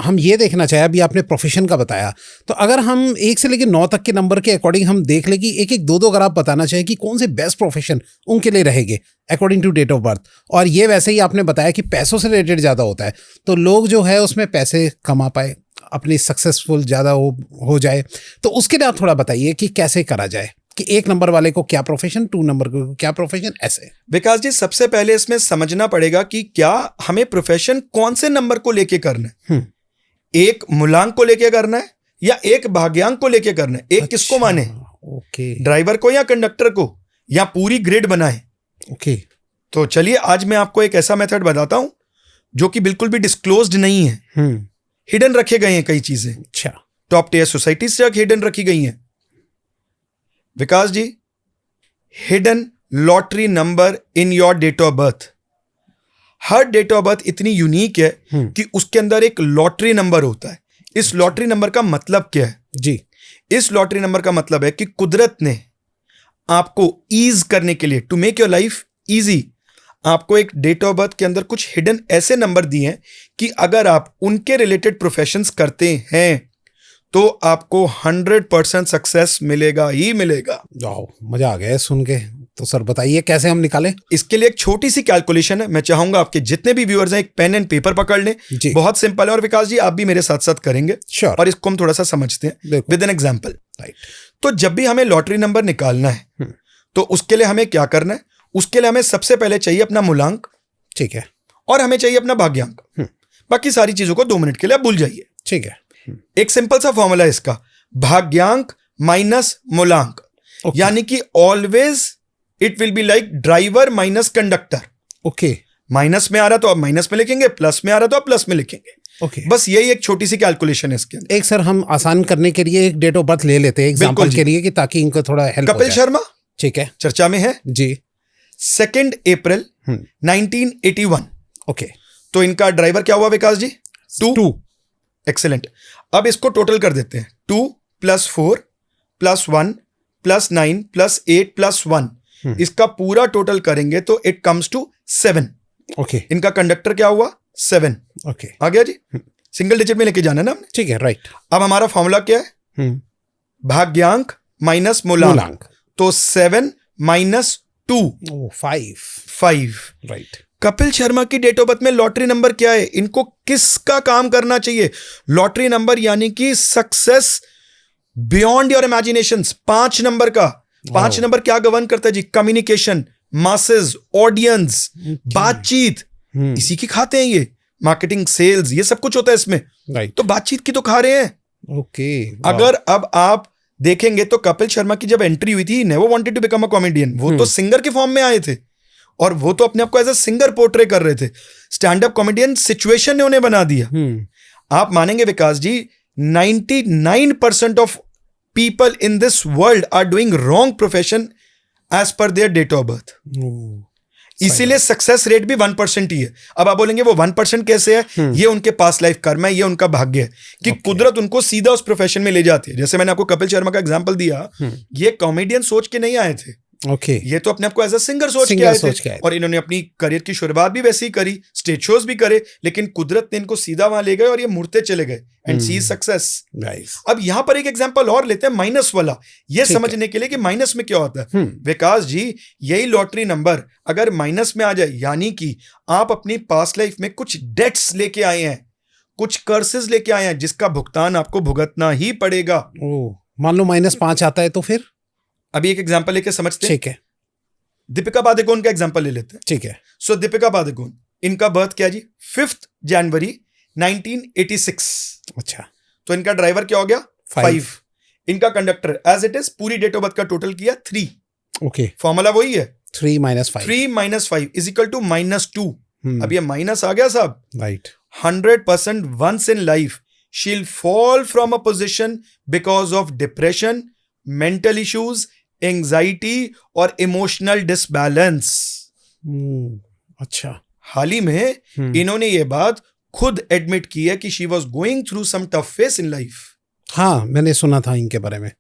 हम ये देखना चाहें, अभी आपने प्रोफेशन का बताया, तो अगर हम 1 से लेकर 9 तक के नंबर के अकॉर्डिंग हम देख लें कि एक दो अगर आप बताना चाहें कि कौन से बेस्ट प्रोफेशन उनके लिए रहेंगे according to date of birth. और ये वैसे ही आपने बताया कि पैसों से रिलेटेड ज़्यादा होता है, तो लोग जो है उसमें पैसे कमा पाए, अपनी सक्सेसफुल ज़्यादा हो जाए, तो उसके लिए आप थोड़ा बताइए कि कैसे करा जाए कि 1 नंबर वाले को क्या प्रोफेशन, 2 नंबर को क्या प्रोफेशन, ऐसे। विकास जी, सबसे पहले इसमें समझना पड़ेगा कि क्या हमें प्रोफेशन कौन से नंबर को लेके करना है। एक मूलांक को लेके करना है या एक भाग्यांक को लेके करना है? एक किसको माने, ओके, ड्राइवर को या कंडक्टर को, या पूरी ग्रिड बनाए? ओके, तो चलिए आज मैं आपको एक ऐसा मेथड बताता हूं जो कि बिल्कुल भी डिस्क्लोज्ड नहीं है, हिडन रखे गए हैं कई चीजें। अच्छा, टॉप टियर सोसाइटी से हिडन रखी गई हैं। Vikas ji, hidden lottery number in your date of birth. हर डेट ऑफ बर्थ इतनी यूनिक है कि उसके अंदर एक लॉटरी नंबर होता है। इस लॉटरी नंबर का मतलब क्या है जी? इस लॉटरी नंबर का मतलब है कि कुदरत ने आपको ईज करने के लिए, to make your life easy, आपको एक डेट ऑफ बर्थ के अंदर कुछ हिडन ऐसे नंबर दिए हैं कि अगर आप उनके रिलेटेड प्रोफेशंस करते हैं तो आपको 100% सक्सेस मिलेगा ही मिलेगा। वाओ, मजा आ गया सुन के। तो सर बताइए कैसे हम निकालें? इसके लिए एक छोटी सी कैलकुलेशन है। मैं चाहूंगा आपके जितने भी व्यूअर्स हैं एक पेन एंड पेपर पकड़ लें। बहुत सिंपल है और विकास जी आप भी मेरे साथ साथ करेंगे। Sure. और इसको हम थोड़ा सा समझते हैं विद एन एग्जाम्पल। राइट। तो जब भी हमें लॉटरी नंबर निकालना है तो उसके लिए हमें क्या करना है? उसके लिए हमें सबसे पहले चाहिए अपना मूलांक, ठीक है, और हमें चाहिए अपना भाग्यांक। बाकी सारी चीजों को 2 मिनट के लिए आप भूल जाइए। ठीक है। एक सिंपल सा फॉर्मूला है इसका, भाग्यांक माइनस मूलांक। यानी कि always it will be like driver minus conductor. Okay, minus में आ रहा तो आप माइनस में लिखेंगे, प्लस में आ रहा तो आप प्लस में लिखेंगे। ओके, बस यही एक छोटी सी कैलकुलेशन है इसके अंदर। एक सर हम आसान करने के लिए एक डेट ऑफ बर्थ ले लेते हैं एग्जांपल के लिए कि ताकि इनको थोड़ा हेल्प हो कपिल जाए। शर्मा ठीक है, चर्चा में है जी। 2 अप्रैल 1981। ओके, तो इनका ड्राइवर क्या हुआ विकास जी? 2। एक्सेलेंट। अब इसको टोटल कर देते हैं। 2 + 4 + 1 + 9 + 8 + 1, इसका पूरा टोटल करेंगे तो इट कम्स टू 7। ओके, इनका कंडक्टर क्या हुआ? 7। ओके, आ गया जी? सिंगल डिजिट में लेके जाना है ना हमने। ठीक है, राइट। अब हमारा फॉर्मूला क्या है? भाग्यांक माइनस मूलांक। तो 7 - 2 5। राइट। कपिल शर्मा की डेट ऑफ बर्थ में लॉटरी नंबर क्या है? इनको किसका काम करना चाहिए? लॉटरी नंबर यानी कि success beyond your imaginations. 5 number का। 5 नंबर क्या गवर्न करता है जी? कम्युनिकेशन, मासेस, ऑडियंस, बातचीत, इसी की खाते हैं ये। मार्केटिंग, सेल्स, ये सब कुछ होता है इसमें। राइट। तो बातचीत की तो खा रहे हैं। ओके, अगर अब आप देखेंगे तो कपिल शर्मा की जब एंट्री हुई थी, never wanted to become a comedian, वो तो सिंगर के फॉर्म में आए थे और वो तो अपने आप को एज अ सिंगर पोर्ट्रे कर रहे थे। स्टैंड अप कॉमेडियन सिचुएशन ने उन्हें बना दिया। आप मानेंगे Vikas ji, 99% of people in this world are doing wrong profession as per their date of birth. इसीलिए सक्सेस रेट भी 1% ही है। अब आप बोलेंगे वो 1% कैसे है? ये उनके पास लाइफ कर्म है, ये उनका भाग्य है कि कुदरत उनको सीधा उस प्रोफेशन में ले जाती है। जैसे मैंने आपको कपिल शर्मा का एग्जांपल दिया, ये कॉमेडियन सोच के नहीं आए थे। ओके, ये तो अपने आप को एज अ सिंगर सोच के आए थे और इन्होंने अपनी करियर की शुरुआत भी वैसे ही करी, स्टेज शोज भी करे, लेकिन कुदरत ने इनको सीधा वहां ले गए और ये मुड़ते चले गए एंड सी सक्सेस। अब यहां पर एक एग्जांपल और लेते हैं माइनस वाला, ये समझने के लिए कि माइनस में क्या होता है। विकास जी, यही लॉटरी नंबर अगर माइनस में आ जाए, यानी कि आप अपनी पास्ट लाइफ में कुछ डेट्स लेके आए हैं, कुछ कर्सेस लेके आए हैं, जिसका भुगतान आपको भुगतना ही पड़ेगा। मान लो -5 आता है तो फिर? अभी एक एग्जांपल लेके समझते हैं। ठीक है, दीपिका पादुकोण का एग्जांपल ले लेते हैं। ठीक है। सो दीपिका पादुकोण, इनका बर्थ क्या जी? 5 जनवरी 1986। अच्छा, तो इनका ड्राइवर क्या हो गया? 5। इनका कंडक्टर एज इट इज पूरी डेट ऑफ बर्थ का टोटल किया 3। ओके, फॉर्मूला वही है, 3 - 5। 3 - 5 = -2। अब ये माइनस आ गया साहब। Right. 100% once in life she'll fall from a position because of depression, mental issues, anxiety और इमोशनल डिसबैलेंस। अच्छा, हाल ही में इन्होंने ये बात खुद एडमिट की है कि she was going through some tough phase in life. हाँ, मैंने सुना था इनके बारे में।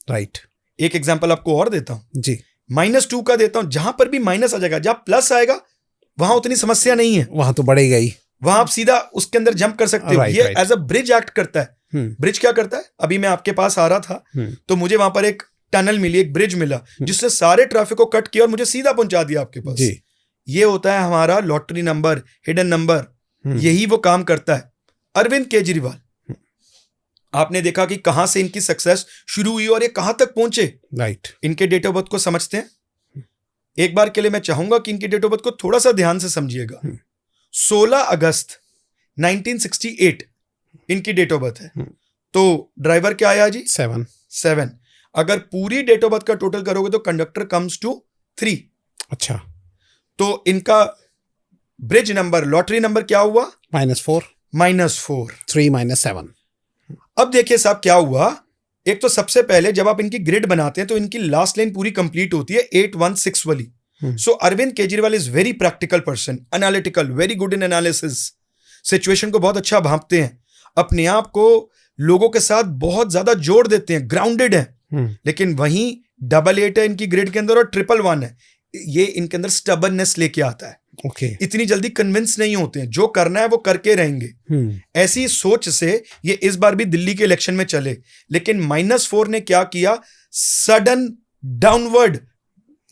राइट। एक एग्जाम्पल आपको और देता हूं जी। -2 का देता हूं। जहां पर भी माइनस आ जाएगा, जहां प्लस आएगा वहां उतनी समस्या नहीं है, वहां तो बढ़ेगा ही, वहां आप सीधा उसके अंदर जंप कर सकते हो। ये एज अ ब्रिज एक्ट करता है। ब्रिज क्या करता है? अभी मैं आपके पास आ रहा था तो मुझे वहां पर एक टनल मिली, एक ब्रिज मिला जिससे सारे ट्रैफिक को कट किया और मुझे सीधा पहुंचा दिया आपके पास। जी। ये होता है हमारा लॉटरी नंबर, हिडन नंबर। यही वो काम करता है। अरविंद केजरीवाल, आपने देखा कि कहां से इनकी सक्सेस शुरू हुई और ये कहां तक पहुंचे। राइट। इनके डेट ऑफ बर्थ को समझते हैं। एक बार के लिए मैं चाहूंगा कि इनके डेट ऑफ बर्थ को थोड़ा सा ध्यान से समझिएगा। 16 अगस्त 1968 इनकी डेट ऑफ बर्थ है। तो ड्राइवर क्या आया जी? 7। अगर पूरी डेट ऑफ बर्थ का टोटल करोगे तो कंडक्टर कम्स टू 3। अच्छा। तो इनका ब्रिज नंबर, लॉटरी नंबर क्या हुआ? -4। -4। 3 - 7। अब देखिए साहब क्या हुआ। एक तो सबसे पहले जब आप इनकी ग्रिड बनाते हैं तो इनकी लास्ट लाइन पूरी कंप्लीट होती है 816 वाली। So Arvind Kejriwal is very practical person, analytical, very good in analysis. Situation को बहुत अच्छा भांपते हैं, अपने आप को लोगों के साथ बहुत ज्यादा जोड़ देते हैं, ग्राउंडेड है। लेकिन वहीं 888 है इनकी ग्रिड के अंदर और 111 है। ये इनके अंदर स्टबर्ननेस लेके आता है। इतनी जल्दी कन्विंस नहीं होते हैं, जो करना है वो करके रहेंगे। ऐसी सोच से ये इस बार भी दिल्ली के इलेक्शन में चले। लेकिन -4 ने क्या किया? सडन डाउनवर्ड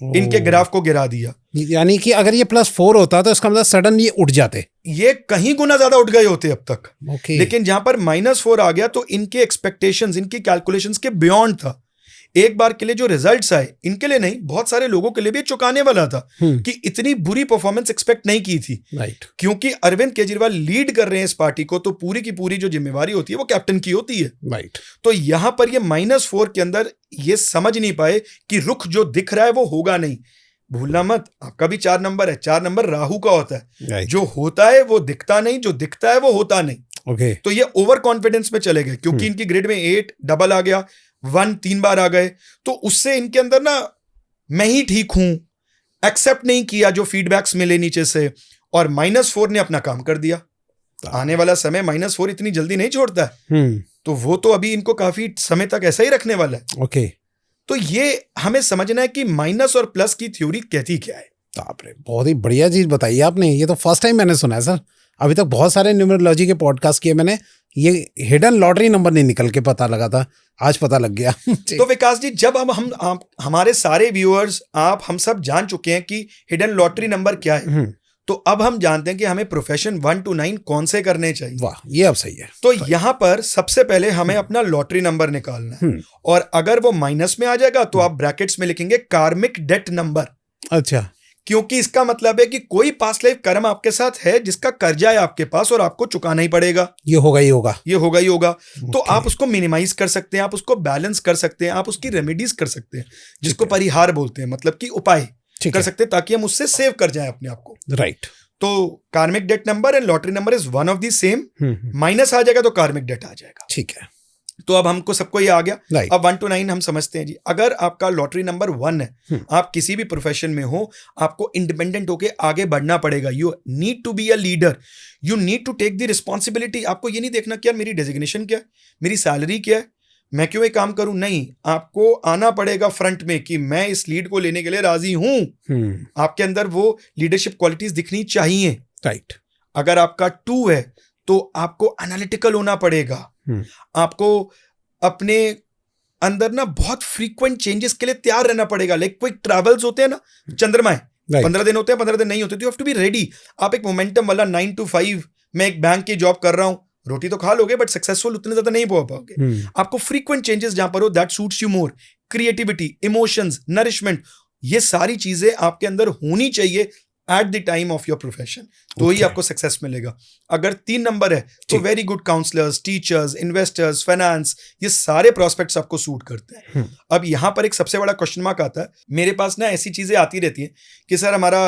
इनके ग्राफ को गिरा दिया। यानी कि अगर ये +4 होता तो इसका मतलब सडन ये उठ जाते, ये कहीं गुना ज्यादा उठ गए होते अब तक। लेकिन जहां पर -4 आ गया तो इनके एक्सपेक्टेशंस, इनकी कैलकुलेशंस के बियॉन्ड था। एक बार के लिए जो रिजल्ट्स आए, इनके लिए नहीं, बहुत सारे लोगों के लिए भी चुकाने वाला था कि इतनी बुरी परफॉर्मेंस एक्सपेक्ट नहीं की थी। क्योंकि अरविंद केजरीवाल लीड कर रहे हैं इस पार्टी को, तो पूरी की पूरी जो जिम्मेवारी होती है वो कैप्टन की होती है। तो यहां पर ये -4 के अंदर ये समझ नहीं पाए कि रुख जो दिख रहा है वो होगा नहीं। भूलना मत, आपका भी 4 नंबर है। 4 नंबर राहु का होता है। जो होता है वो दिखता नहीं, जो दिखता है वो होता नहीं। तो ये ओवर कॉन्फिडेंस में चले गए क्योंकि इनकी ग्रिड में 8 डबल आ गया, 1 3 बार आ गए। तो उससे इनके अंदर ना मैं ही ठीक हूं, एक्सेप्ट नहीं किया जो फीडबैक्स मिले नीचे से, और -4 ने अपना काम कर दिया। आने वाला समय -4 इतनी जल्दी नहीं छोड़ता है। तो वो तो अभी इनको काफी समय तक ऐसा ही रखने वाला है। तो ये हमें समझना है कि माइनस और प्लस की थ्योरी कहती क्या है। आपने बहुत ही बढ़िया चीज बताई आपने। ये तो फर्स्ट टाइम मैंने सुना है सर। अभी तक बहुत सारे न्यूमरोलॉजी के पॉडकास्ट किए मैंने, ये हिडन लॉटरी नंबर नहीं निकल के पता लगा था, आज पता लग गया। तो विकास जी, जब हम हमारे सारे व्यूअर्स, आप, हम सब जान चुके हैं कि हिडन लॉटरी नंबर क्या है, तो अब हम जानते हैं कि हमें प्रोफेशन 1 to 9 कौन से करने चाहिए। वाह, ये अब सही है। तो यहाँ पर सबसे पहले हमें अपना लॉटरी नंबर निकालना है, और अगर वो माइनस में आ जाएगा तो आप ब्रैकेट्स में लिखेंगे कार्मिक डेट नंबर। अच्छा। क्योंकि इसका मतलब है कि कोई पास्ट लाइफ कर्म आपके साथ है जिसका कर्जा है आपके पास और आपको चुकाना ही पड़ेगा। ये होगा ही होगा, ये होगा ही होगा। तो आप उसको मिनिमाइज कर सकते हैं, आप उसको बैलेंस कर सकते हैं, आप उसकी रेमेडीज कर सकते हैं, जिसको परिहार बोलते हैं, मतलब कि उपाय कर सकते हैं, ताकि हम उससे सेव कर जाएं अपने आप को। राइट। तो karmic date number and lottery number is one of the same. Minus आ जाएगा तो कार्मिक डेट आ जाएगा। ठीक है। तो अब हमको सबको ये आ गया। अब 1 to 9 हम समझते हैं जी। अगर आपका लॉटरी नंबर 1 है, आप किसी भी प्रोफेशन में हो, आपको इंडिपेंडेंट होके आगे बढ़ना पड़ेगा। You need to be a leader, you need to take the responsibility. आपको ये नहीं देखना कि यार मेरी डेजिग्नेशन क्या है, मेरी सैलरी क्या है, मैं क्यों ये काम करूं। नहीं, आपको आना पड़ेगा फ्रंट में कि मैं इस लीड को लेने के लिए राजी हूं। आपके अंदर वो लीडरशिप क्वालिटीज दिखनी चाहिए। राइट। अगर आपका 2 है तो आपको एनालिटिकल होना पड़ेगा। आपको अपने अंदर ना बहुत फ्रीक्वेंट चेंजेस के लिए तैयार रहना पड़ेगा। लाइक कोई ट्रैवल्स होते हैं ना, चंद्रमा है, 15 दिन होते हैं, 15 दिन नहीं होते, तो you have to be ready. आप एक मोमेंटम वाला 9 to 5 मैं एक बैंक की जॉब कर रहा हूं, रोटी तो खा लोगे बट सक्सेसफुल उतने ज्यादा नहीं हो पाओगे। आपको फ्रीक्वेंट चेंजेस जहां पर हो, that suits you more. Creativity, emotions, nourishment, ये सारी चीजें आपके अंदर होनी चाहिए at the time of your profession, तो ही आपको सक्सेस मिलेगा। अगर 3 नंबर है तो very good counsellors, teachers, investors, finance, ये सारे प्रोस्पेक्ट्स आपको सूट करते हैं। अब यहां पर एक सबसे बड़ा क्वेश्चन मार्क आता है। मेरे पास ना ऐसी चीजें आती रहती हैं कि सर हमारा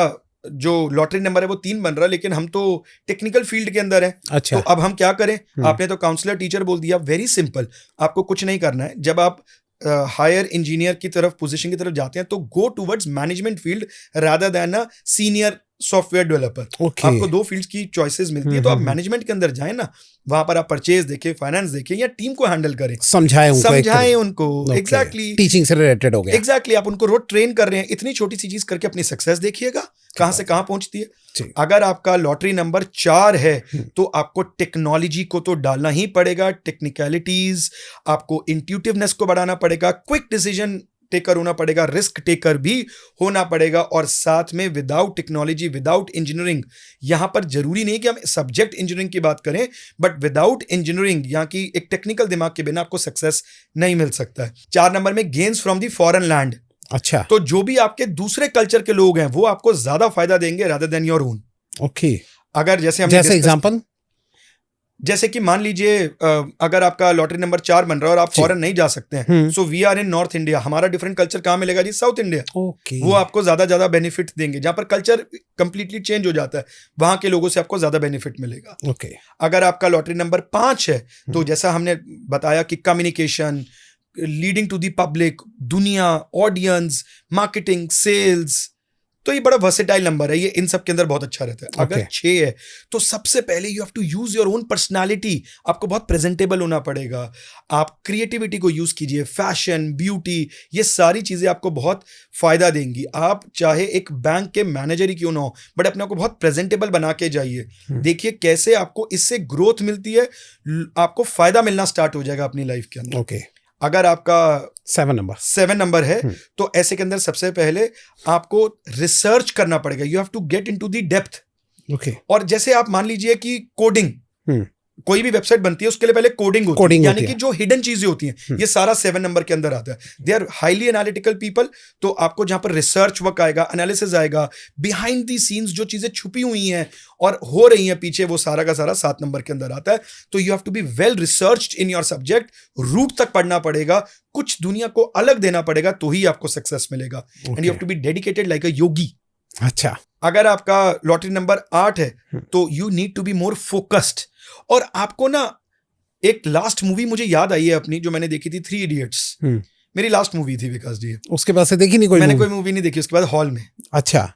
जो लॉटरी नंबर है वो 3 बन रहा है, लेकिन हम तो टेक्निकल फील्ड के अंदर हैं। अच्छा। तो अब हम क्या करें? आपने तो काउंसलर, टीचर बोल दिया। वेरी सिंपल, आपको कुछ नहीं करना है। जब आप हायर इंजीनियर की तरफ, पोजीशन की तरफ जाते हैं, तो go towards management field rather than a senior software developer. Okay. आपको 2 फील्ड्स की चॉइसेस मिलती है, तो आप मैनेजमेंट के अंदर जाएं ना, वहां पर आप परचेज देखें, फाइनेंस देखें, या टीम को हैंडल करें, समझाएं उनको एग्जैक्टली टीचिंग से रिलेटेड हो गया। एग्जैक्टली आप उनको रोज ट्रेन कर रहे हैं। इतनी छोटी सी चीज करके अपनी सक्सेस देखिएगा कहां से कहां पहुंचती है। अगर आपका लॉटरी नंबर 4 है तो आपको टेक्नोलॉजी को तो डालना ही पड़ेगा, टेक्निकलिटीज, आपको इंट्यूटिवनेस को बढ़ाना पड़ेगा, क्विक डिसीजन टेकर होना पड़ेगा, रिस्क टेकर भी होना पड़ेगा, और साथ में विदाउट टेक्नोलॉजी, विदाउट इंजीनियरिंग, यहां पर जरूरी नहीं कि हम सब्जेक्ट इंजीनियरिंग की बात करें, बट विदाउट इंजीनियरिंग, यहाँ की एक टेक्निकल दिमाग के बिना आपको सक्सेस नहीं मिल सकता है। 4 नंबर में gains from the foreign land. अच्छा, तो जो भी आपके दूसरे कल्चर के लोग हैं वो आपको ज्यादा फायदा देंगे rather than your own. Okay, अगर जैसे एग्जांपल, जैसे कि मान लीजिए अगर आपका लॉटरी नंबर 4 बन रहा है और आप फॉरेन नहीं जा सकते हैं, so we are in north India, हमारा डिफरेंट कल्चर कहाँ मिलेगा जी? South India. वो आपको ज्यादा बेनिफिट देंगे। जहां पर कल्चर कंप्लीटली चेंज हो जाता है वहां के लोगों से आपको ज्यादा बेनिफिट मिलेगा। अगर आपका लॉटरी नंबर 5 है तो जैसा हमने बताया कि communication, leading to the public, दुनिया, ऑडियंस, मार्केटिंग, सेल्स, तो ये बड़ा वर्सेटाइल नंबर है, ये इन सब के अंदर बहुत अच्छा रहता है। अगर 6 है तो सबसे पहले you have to use your own personality, आपको बहुत प्रेजेंटेबल होना पड़ेगा, आप क्रिएटिविटी को यूज कीजिए, फैशन, ब्यूटी, ये सारी चीजें आपको बहुत फायदा देंगी। आप चाहे एक बैंक के मैनेजर ही क्यों ना हो, बट अपने आपको बहुत प्रेजेंटेबल बना के जाइए। देखिए कैसे आपको इससे ग्रोथ मिलती है, आपको फायदा मिलना स्टार्ट हो जाएगा अपनी लाइफ के अंदर। अगर आपका 7 नंबर है तो ऐसे के अंदर सबसे पहले आपको रिसर्च करना पड़ेगा, you have to get into the depth. और जैसे आप मान लीजिए कि कोडिंग, कोई भी वेबसाइट बनती है उसके लिए पहले कोडिंग होती है, यानी कि जो हिडन चीजें होती हैं, ये सारा 7 नंबर के अंदर आता है। They are highly analytical people, तो आपको जहां पर रिसर्च वर्क आएगा, एनालिसिस आएगा, बिहाइंड दी सीन्स जो चीजें छुपी हुई हैं और हो रही हैं पीछे, वो सारा का सारा 7 नंबर के अंदर आता है। तो you have to be well researched in your subject, root तक पढ़ना पड़ेगा, कुछ दुनिया को अलग देना पड़ेगा, तो ही आपको सक्सेस मिलेगा। And you have to be dedicated like a yogi. अच्छा, अगर आपका लॉटरी नंबर 8 है तो you need to be more focused. और आपको ना एक लास्ट मूवी मुझे याद आई है अपनी, जो मैंने देखी थी, 3 इडियट्स। मेरी लास्ट मूवी थी विकास जी। उसके बाद से देखी नहीं कोई? मैंने कोई मूवी नहीं देखी उसके बाद हॉल में। अच्छा,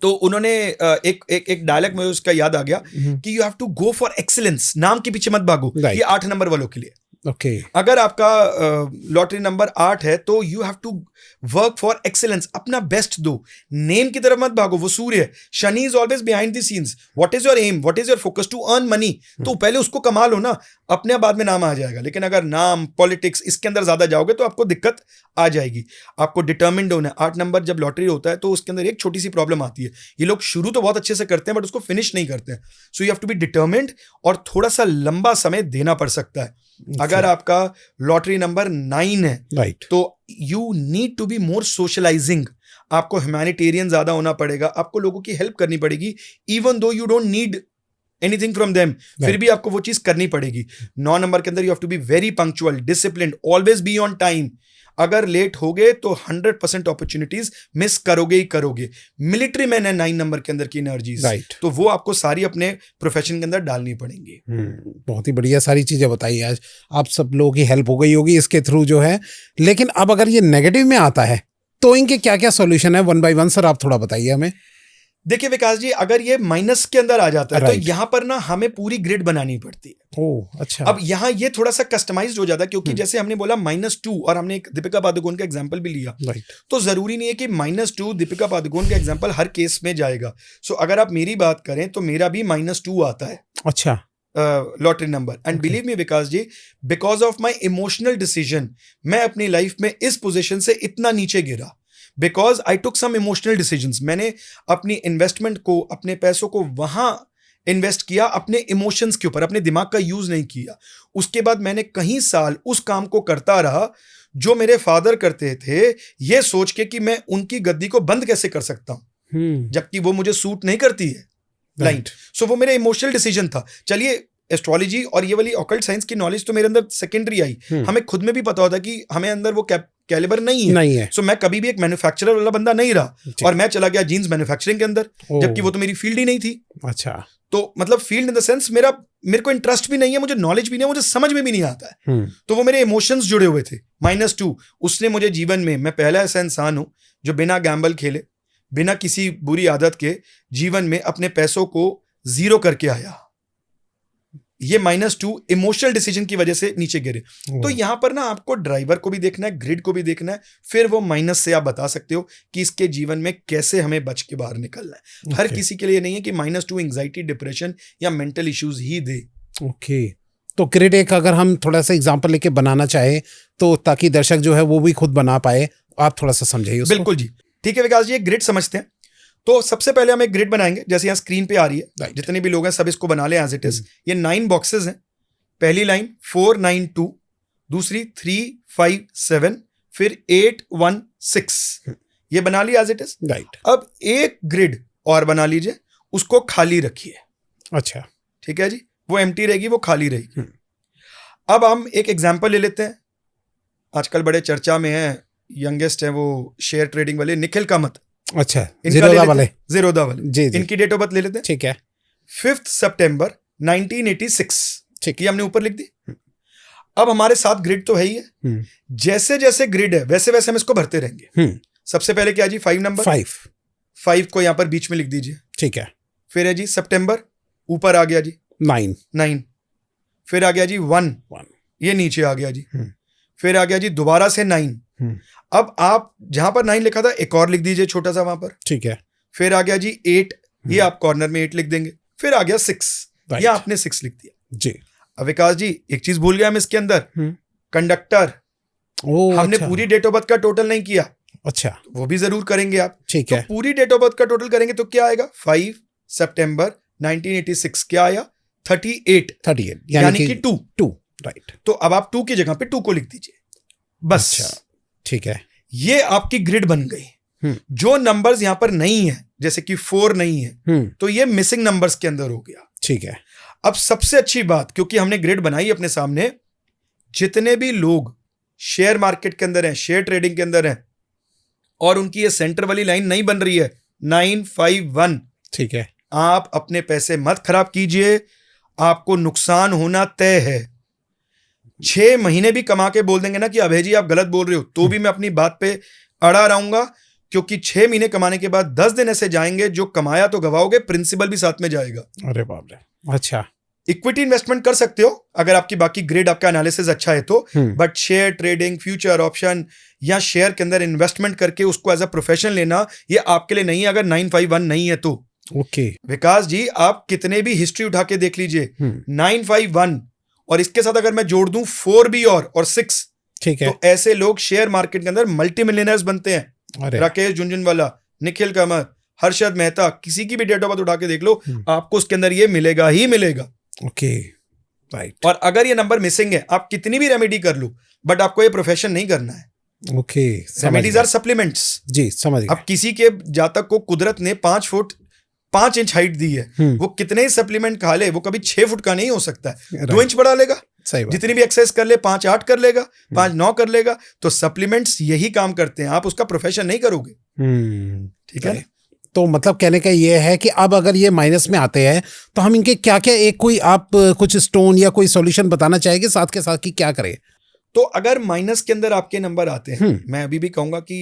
तो उन्होंने एक डायलॉग मुझे उसका याद आ गया कि you have to go for excellence, नाम के पीछे मत भागो। ये 8 नंबर वालों के लिए। अगर आपका लॉटरी नंबर 8 है तो you have to work for excellence, अपना बेस्ट दो, नेम की तरफ मत भागो, वो सूर्य है। Shani is always behind the scenes. What is your aim, what is your focus? To earn money. तो पहले उसको कमा लो ना, अपने बाद में नाम आ जाएगा। लेकिन अगर नाम, पॉलिटिक्स, इसके अंदर ज्यादा जाओगे तो आपको दिक्कत आ जाएगी। आपको डिटर्मिन्ड होना है। 8 नंबर जब लॉटरी होता है तो उसके अंदर एक छोटी सी प्रॉब्लम आती है, ये लोग शुरू तो बहुत अच्छे से करते हैं बट उसको फिनिश नहीं करते हैं। So you have to be determined, और थोड़ा सा लंबा समय देना पड़ सकता है। अगर आपका लॉटरी नंबर 9 है तो you need to be more socialising, आपको ह्यूमैनिटेरियन ज्यादा होना पड़ेगा, आपको लोगों की हेल्प करनी पड़ेगी, even though you don't need anything from them, फिर भी आपको वो चीज करनी पड़ेगी। 9 नंबर के अंदर you have to be very punctual, disciplined, always be on time. अगर लेट हो गए तो 100% अपॉर्चुनिटीज मिस करोगे ही करोगे। मिलिट्री मैन है 9 नंबर के अंदर की एनर्जीज, तो वो आपको सारी अपने प्रोफेशन के अंदर डालनी पड़ेंगी। बहुत ही बढ़िया सारी चीजें बताई आज। आप सब लोगों की हेल्प हो गई होगी इसके थ्रू जो है। लेकिन अब अगर ये नेगेटिव में आता है तो इनके क्या क्या सॉल्यूशन है? 1 by 1 सर आप थोड़ा बताइए हमें। देखिए विकास जी, अगर ये माइनस के अंदर आ जाता है तो यहाँ पर ना हमें पूरी ग्रिड बनानी पड़ती है। अच्छा। अब यहाँ ये थोड़ा सा कस्टमाइज्ड हो जाता है, क्योंकि जैसे हमने बोला -2, और हमने एक दीपिका पादुकोण का एग्जांपल भी लिया, तो जरूरी नहीं है कि -2 दीपिका पादुकोण का एग्जांपल हर केस में जाएगा। सो अगर आप मेरी बात करें तो मेरा भी -2 आता है। अच्छा, lottery number. And believe me Vikas ji, because of my emotional decision, मैं अपनी लाइफ में इस पोजिशन से इतना नीचे गिरा because I took some emotional decisions. मैंने अपनी इन्वेस्टमेंट को, अपने पैसों को वहां इन्वेस्ट किया अपने इमोशंस के ऊपर, अपने दिमाग का यूज नहीं किया। उसके बाद मैंने कई साल उस काम को करता रहा जो मेरे फादर करते थे, ये सोच के कि मैं उनकी गद्दी को बंद कैसे कर सकता हूं, जबकि वो मुझे सूट नहीं करती है लाइन। सो वो मेरा इमोशनल डिसीजन था। चलिए, एस्ट्रोलॉजी और ये वाली ऑकल्ट साइंस की नॉलेज तो मेरे अंदर सेकेंडरी आई। हमें खुद में भी पता होता कि हमें अंदर वो कैलिबर नहीं है। सो मैं कभी भी एक मैन्युफैक्चरर वाला बंदा नहीं रहा, और मैं चला गया जीन्स मैन्युफैक्चरिंग के अंदर, जबकि वो तो मेरी फील्ड ही नहीं थी। अच्छा। तो मतलब फील्ड इन द सेंस मेरे को इंटरेस्ट भी नहीं है, मुझे नॉलेज भी नहीं है, मुझे समझ में भी नहीं आता है। तो वो मेरे इमोशंस जुड़े हुए थे। -2 उसने मुझे जीवन में, मैं पहला ऐसा इंसान हूं जो बिना गैम्बल खेले, बिना किसी बुरी आदत के जीवन में अपने पैसों को जीरो करके आया। ये -2 इमोशनल डिसीजन की वजह से नीचे गिरे। तो यहां पर ना आपको ड्राइवर को भी देखना है, ग्रिड को भी देखना है, फिर वो माइनस से आप बता सकते हो कि इसके जीवन में कैसे हमें बच के बाहर निकलना है। हर किसी के लिए नहीं है कि -2 एंजाइटी, डिप्रेशन या मेंटल इश्यूज ही दे। ओके, तो ग्रिड एक अगर हम थोड़ा सा एग्जांपल लेके बनाना चाहे तो ताकि दर्शक जो है वो भी खुद बना पाए, आप थोड़ा सा समझाइए उसको। बिल्कुल जी, ठीक है विकास जी, एक ग्रिड समझते हैं। तो सबसे पहले हम एक ग्रिड बनाएंगे, जैसे यहाँ स्क्रीन पे आ रही है। जितने भी लोग हैं सब इसको बना लें एज इट इज। ये 9 बॉक्सेस हैं। पहली लाइन 4 9 2, दूसरी 3 5 7, फिर 8 1 6। ये बना लिया एज इट इज। राइट। अब एक ग्रिड और बना लीजिए, उसको खाली रखिए। अच्छा, ठीक है जी, वो एम्प्टी रहेगी, वो खाली रहेगी। अब हम एक एग्जाम्पल ले लेते हैं, आजकल बड़े चर्चा में है, यंगेस्ट है वो शेयर ट्रेडिंग वाले, निखिल कामत। अच्छा, जीरोधा वाले। जी, इनकी डेट ऑफ बर्थ ले लेते हैं। ठीक है। 5 सितंबर 1986। ठीक, ये हमने ऊपर लिख दी। अब हमारे साथ ग्रिड तो है ही है, जैसे जैसे ग्रिड है वैसे वैसे हम इसको भरते रहेंगे। सबसे पहले क्या जी, 5 नंबर, 5 को यहां पर बीच में लिख दीजिए। ठीक है। फिर है जी सितंबर, ऊपर आ गया जी 9। फिर आ गया जी 1, ये नीचे आ गया जी। फिर आ गया जी दोबारा से 9। अब आप जहां पर 9 लिखा था एक और लिख दीजिए छोटा सा वहां पर। ठीक है। फिर आ गया जी 8, ये आप कॉर्नर में 8 लिख देंगे। फिर आ गया 6, ये आपने 6 लिख दिया जी। अब विकास जी एक चीज भूल गया हम इसके अंदर, कंडक्टर। हमने अच्छा। पूरी डेट ऑफ बर्थ का टोटल नहीं किया। अच्छा, तो वो भी जरूर करेंगे आप। ठीक है। तो पूरी डेट ऑफ बर्थ का टोटल करेंगे तो क्या आएगा, 5 सितंबर 1986 क्या आया, 38 यानी कि 2। राइट। तो अब आप 2 की जगह पे 2 को लिख दीजिए बस। अच्छा, ठीक है। ये आपकी ग्रिड बन गई। जो नंबर्स यहां पर नहीं है, जैसे कि 4 नहीं है, तो ये मिसिंग नंबर्स के अंदर हो गया। ठीक है। अब सबसे अच्छी बात, क्योंकि हमने ग्रिड बनाई अपने सामने, जितने भी लोग शेयर मार्केट के अंदर हैं, शेयर ट्रेडिंग के अंदर हैं, और उनकी ये सेंटर वाली लाइन नहीं बन रही है 951, ठीक है, आप अपने पैसे मत खराब कीजिए, आपको नुकसान होना तय है। 6 महीने भी कमा के बोल देंगे ना कि अभय जी आप गलत बोल रहे हो, तो भी मैं अपनी बात पे अड़ा रहूंगा, क्योंकि 6 महीने कमाने के बाद 10 दिन ऐसे जाएंगे जो कमाया तो गवाओगे, प्रिंसिपल भी साथ में जाएगा। अरे बाप रे। अच्छा, इक्विटी इन्वेस्टमेंट कर सकते हो अगर आपकी बाकी ग्रिड, आपका एनालिसिस अच्छा है तो, but share trading, future option या शेयर के अंदर इन्वेस्टमेंट करके उसको एज अ प्रोफेशन लेना, ये आपके लिए नहीं है अगर 951 नहीं है तो। ओके विकास जी, आप कितने भी हिस्ट्री उठा के देख लीजिए, 951 और इसके साथ अगर मैं जोड़ दूं 4 भी और 6, ठीक है, तो ऐसे लोग शेयर मार्केट के अंदर मल्टी मिलियनर्स बनते हैं। राकेश झुनझुनवाला, निखिल कामत, हर्षद मेहता, किसी की भी डेट ऑफ बर्थ उठा के देख लो, आपको उसके अंदर ये मिलेगा ही मिलेगा। Okay, right. और अगर ये नंबर मिसिंग है, आप कितनी भी रेमेडी कर लो, बट आपको ये प्रोफेशन नहीं करना है। ओके, रेमेडीज आर सप्लीमेंट्स जी, समझ गया। अब किसी के जातक को कुदरत ने 5 फुट 5 इंच हाइट दी है, वो कितने ही सप्लीमेंट खा ले, वो कभी 6 फुट का नहीं हो सकता है, 2 इंच बढ़ा लेगा। सही बात। जितनी भी एक्सरसाइज कर ले 5-8 कर लेगा, 5-9 कर लेगा। तो सप्लीमेंट्स यही काम करते हैं, आप उसका प्रोफेशन नहीं करोगे। ठीक है। तो मतलब कहने का ये है कि अब अगर ये माइनस में आते हैं तो हम इनके क्या क्या, एक कोई आप कुछ स्टोन या कोई सॉल्यूशन बताना चाहेंगे साथ के साथ कि क्या करें? तो अगर माइनस के अंदर आपके नंबर आते हैं, मैं अभी भी कहूंगा कि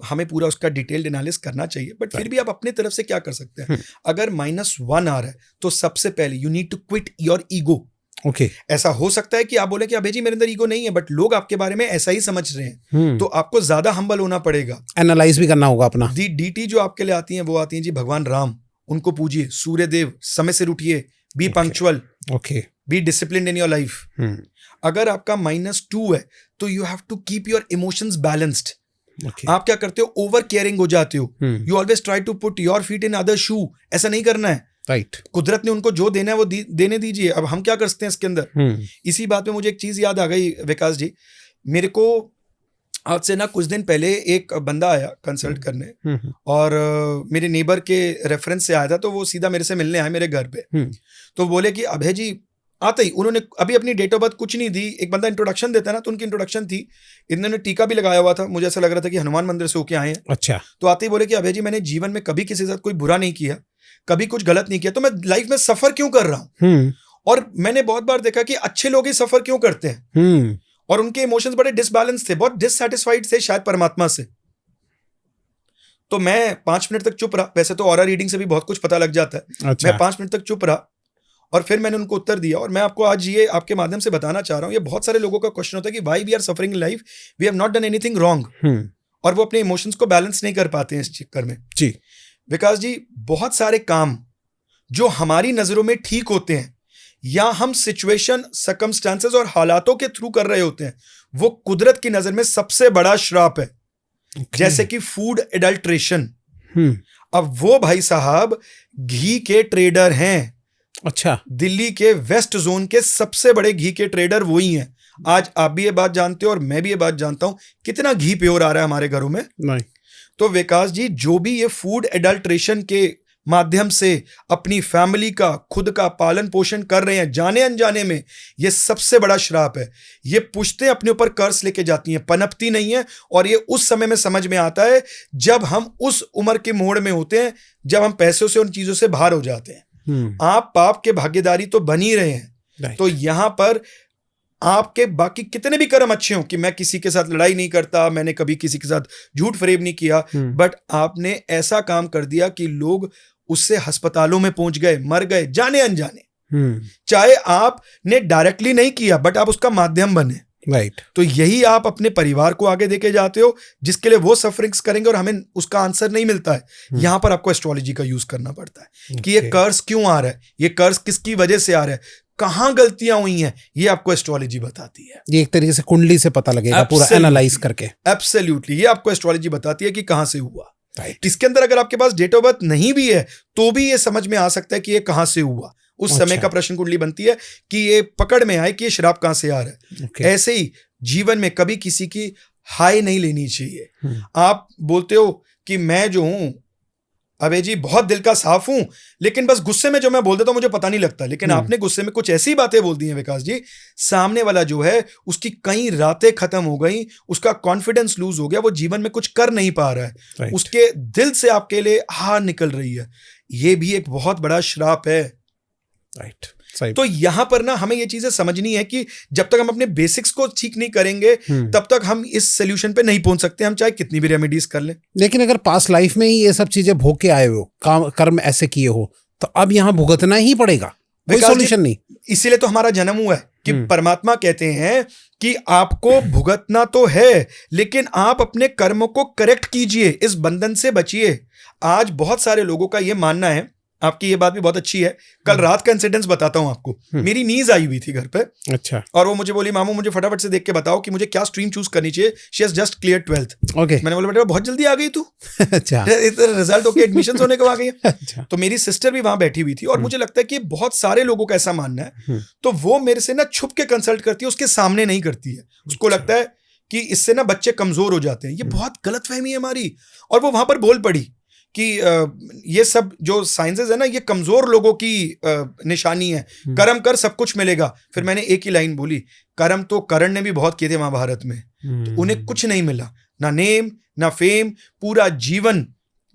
हमें पूरा उसका डिटेल्ड एनालिसिस करना चाहिए, बट फिर भी आप अपनी तरफ से क्या कर सकते हैं। अगर -1 आ रहा है तो सबसे पहले you need to quit your ego. Okay, ऐसा हो सकता है कि आप बोले कि अभय जी मेरे अंदर ईगो नहीं है, बट लोग आपके बारे में ऐसा ही समझ रहे हैं, तो आपको ज्यादा हम्बल होना पड़ेगा, एनालाइज भी करना होगा अपना। डीटी जो आपके लिए आती हैं वो आती हैं जी भगवान राम, उनको पूजिए, सूर्यदेव, समय से उठिए, be punctual, okay, be disciplined in your life. अगर आपका -2 है तो you have to keep your emotions balanced. आप क्या करते हो, ओवर केयरिंग हो जाते हो, you always try to put your feet in other shoe. ऐसा नहीं करना है, राइट। कुदरत ने उनको जो देना है वो देने दीजिए। अब हम क्या कर सकते हैं इसके अंदर। इसी बात में मुझे एक चीज याद आ गई विकास जी, मेरे को आज से ना कुछ दिन पहले एक बंदा आया कंसल्ट करने, और मेरे नेबर के रेफरेंस से आया था, तो वो सीधा मेरे से मिलने आया मेरे घर पे। तो बोले कि अभय जी, आते ही उन्होंने अभी अपनी डेट ऑफ बर्थ कुछ नहीं दी, एक बंदा इंट्रोडक्शन देता है ना, तो उनकी इंट्रोडक्शन थी, इन्होंने टीका भी लगाया हुआ था, मुझे ऐसा लग रहा था कि हनुमान मंदिर से होके आए हैं। अच्छा। तो आते ही बोले कि अभय जी मैंने जीवन में कभी किसी के साथ कोई बुरा नहीं किया, कभी कुछ गलत नहीं किया, तो मैं लाइफ में सफर क्यों कर रहा हूँ। और मैंने बहुत बार देखा कि अच्छे लोग ही सफर क्यों करते हैं, और उनके इमोशंस बड़े डिसबैलेंस थे, बहुत डिससैटिस्फाइड थे शायद परमात्मा से। तो मैं 5 मिनट तक चुप रहा। वैसे तो ऑरा रीडिंग से भी बहुत कुछ पता लग जाता है। अच्छा। मैं 5 मिनट तक चुप रहा और फिर मैंने उनको उत्तर दिया। और मैं आपको आज ये आपके माध्यम से बताना चाह रहा हूँ, ये बहुत सारे लोगों का क्वेश्चन होता है कि why we are suffering in life, we have not done anything wrong, और वो अपने इमोशंस को बैलेंस नहीं कर पाते हैं इस चक्कर में। जी। विकास जी, बहुत सारे काम जो हमारी नजरों में ठीक होते हैं या हम सिचुएशन, सर्कमस्टांसेस और हालातों के थ्रू कर रहे होते हैं, वो कुदरत की नजर में सबसे बड़ा श्राप है। जैसे कि फूड एडल्ट्रेशन। अब वो भाई साहब घी के ट्रेडर हैं। अच्छा। दिल्ली के वेस्ट जोन के सबसे बड़े घी के ट्रेडर वही हैं। आज आप भी ये बात जानते हो और मैं भी ये बात जानता हूं, कितना घी प्योर आ रहा है हमारे घरों में। नहीं। तो विकास जी, जो भी ये फूड एडल्ट्रेशन के माध्यम से अपनी फैमिली का, खुद का पालन पोषण कर रहे हैं जाने अनजाने में, ये सबसे बड़ा श्राप है। ये पुश्तें अपने ऊपर कर्ज लेके जाती हैं, पनपती नहीं है। और ये उस समय में समझ में आता है जब हम उस उम्र के मोड़ में होते हैं, जब हम पैसों से, उन चीजों से बाहर हो जाते हैं। आप पाप के भागीदारी तो बन ही रहे हैं। तो यहां पर आपके बाकी कितने भी कर्म अच्छे हों, कि मैं किसी के साथ लड़ाई नहीं करता, मैंने कभी किसी के साथ झूठ फरेब नहीं किया, बट आपने ऐसा काम कर दिया कि लोग उससे अस्पतालों में पहुंच गए, मर गए जाने अनजाने। चाहे आपने डायरेक्टली नहीं किया, बट आप उसका माध्यम बने। राइट। तो यही आप अपने परिवार को आगे देके जाते हो, जिसके लिए वो सफरिंग्स करेंगे और हमें उसका आंसर नहीं मिलता है। यहां पर आपको एस्ट्रोलॉजी का यूज करना पड़ता है कि ये कर्ज क्यों आ रहा है, ये कर्ज किसकी वजह से आ रहा है, कहां गलतियां हुई हैं, ये आपको एस्ट्रोलॉजी बताती है। ये एक तरीके से कुंडली से पता लगेगा, पूरा एनालाइज करके। एब्सोल्युटली, ये आपको एस्ट्रोलॉजी बताती है कि कहां से हुआ। इसके अंदर अगर आपके पास डेट ऑफ बर्थ नहीं भी है तो भी ये समझ में आ सकता है कि ये कहां से हुआ। उस समय का प्रश्न कुंडली बनती है कि ये पकड़ में आए कि ये श्राप कहां से आ रहा है। ऐसे ही जीवन में कभी किसी की हाय नहीं लेनी चाहिए। आप बोलते हो कि मैं जो हूं अबे जी बहुत दिल का साफ हूं, लेकिन बस गुस्से में जो मैं बोल देता हूं मुझे पता नहीं लगता। लेकिन आपने गुस्से में कुछ ऐसी बातें बोल दी हैं विकास जी, सामने वाला जो है उसकी कई रातें खत्म हो गई, उसका कॉन्फिडेंस लूज हो गया, वो जीवन में कुछ कर नहीं पा रहा है। उसके दिल से आपके लिए हार निकल रही है। ये भी एक बहुत बड़ा श्राप है। राइट। तो यहां पर ना हमें ये चीजें समझनी है कि जब तक हम अपने बेसिक्स को ठीक नहीं करेंगे तब तक हम इस सोल्यूशन पे नहीं पहुंच सकते, हम चाहे कितनी भी रेमेडीज कर लें। लेकिन अगर पास्ट लाइफ में ही ये सब चीजें भोग के आए हो, कर्म ऐसे किए हो, तो अब यहां भुगतना ही पड़ेगा, कोई सॉल्यूशन नहीं। इसीलिए तो हमारा जन्म हुआ है कि परमात्मा कहते हैं कि आपको भुगतना तो है, लेकिन आप अपने कर्मों को करेक्ट कीजिए, इस बंधन से बचिए। आज बहुत सारे लोगों का ये मानना है, आपकी ये बात भी बहुत अच्छी है। कल रात का इंसिडेंस बताता हूं आपको। मेरी नीज आई हुई थी घर पे। अच्छा। और वो मुझे बोली, मामू मुझे फटाफट से देख के बताओ कि मुझे क्या स्ट्रीम चूज करनी चाहिए। She has just clear 12th। Okay. मैंने बोला बेटा बहुत जल्दी आ गई तू। अच्छा। रिजल्ट होके एडमिशन होने को आ गई। अच्छा। तो मेरी सिस्टर भी वहां बैठी हुई थी और मुझे लगता है कि बहुत सारे लोगों का ऐसा मानना है, तो वो मेरे से ना छुप के कंसल्ट करती है, उसके सामने नहीं करती है। उसको लगता है कि इससे ना बच्चे कमजोर हो जाते हैं। ये बहुत गलतफहमी है हमारी। और वो वहां पर बोल पड़ी कि ये सब जो साइंसेस है ना, ये कमजोर लोगों की निशानी है, कर्म कर सब कुछ मिलेगा। फिर मैंने एक ही लाइन बोली, कर्म तो कर्ण ने भी बहुत किए थे महाभारत में, तो उन्हें कुछ नहीं मिला, ना नेम ना फेम, पूरा जीवन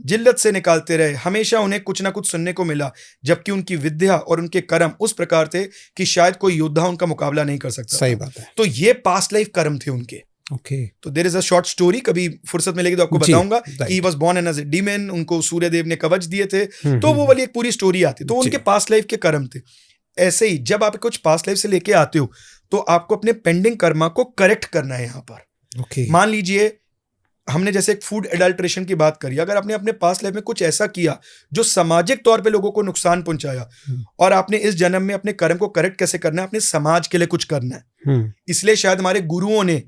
जिल्लत से निकालते रहे, हमेशा उन्हें कुछ ना कुछ सुनने को मिला, जबकि उनकी विद्या और उनके कर्म उस प्रकार थे कि शायद कोई योद्धा उनका मुकाबला नहीं कर सकता। सही बात है। तो ये पास्ट लाइफ कर्म थे उनके। ओके। तो there is a short story, कभी फुर्सत मिलेगी तो आपको बताऊंगा कि he was born as a demon, उनको सूर्य देव ने कवच दिए थे, तो वो वाली एक पूरी स्टोरी आती। तो उनके पास्ट लाइफ के कर्म थे। ऐसे ही जब आप कुछ पास्ट लाइफ से लेके आते हो तो आपको अपने पेंडिंग कर्मा को करेक्ट करना है यहाँ पर। ओके। मान लीजिए हमने जैसे एक फूड एडल्ट्रेशन की बात करी, अगर आपने अपने पास्ट लाइफ में कुछ ऐसा किया जो सामाजिक तौर पे लोगों को नुकसान पहुंचाया, और आपने इस जन्म में अपने कर्म को करेक्ट कैसे करना है, अपने समाज के लिए कुछ करना है। इसलिए शायद हमारे गुरुओं ने,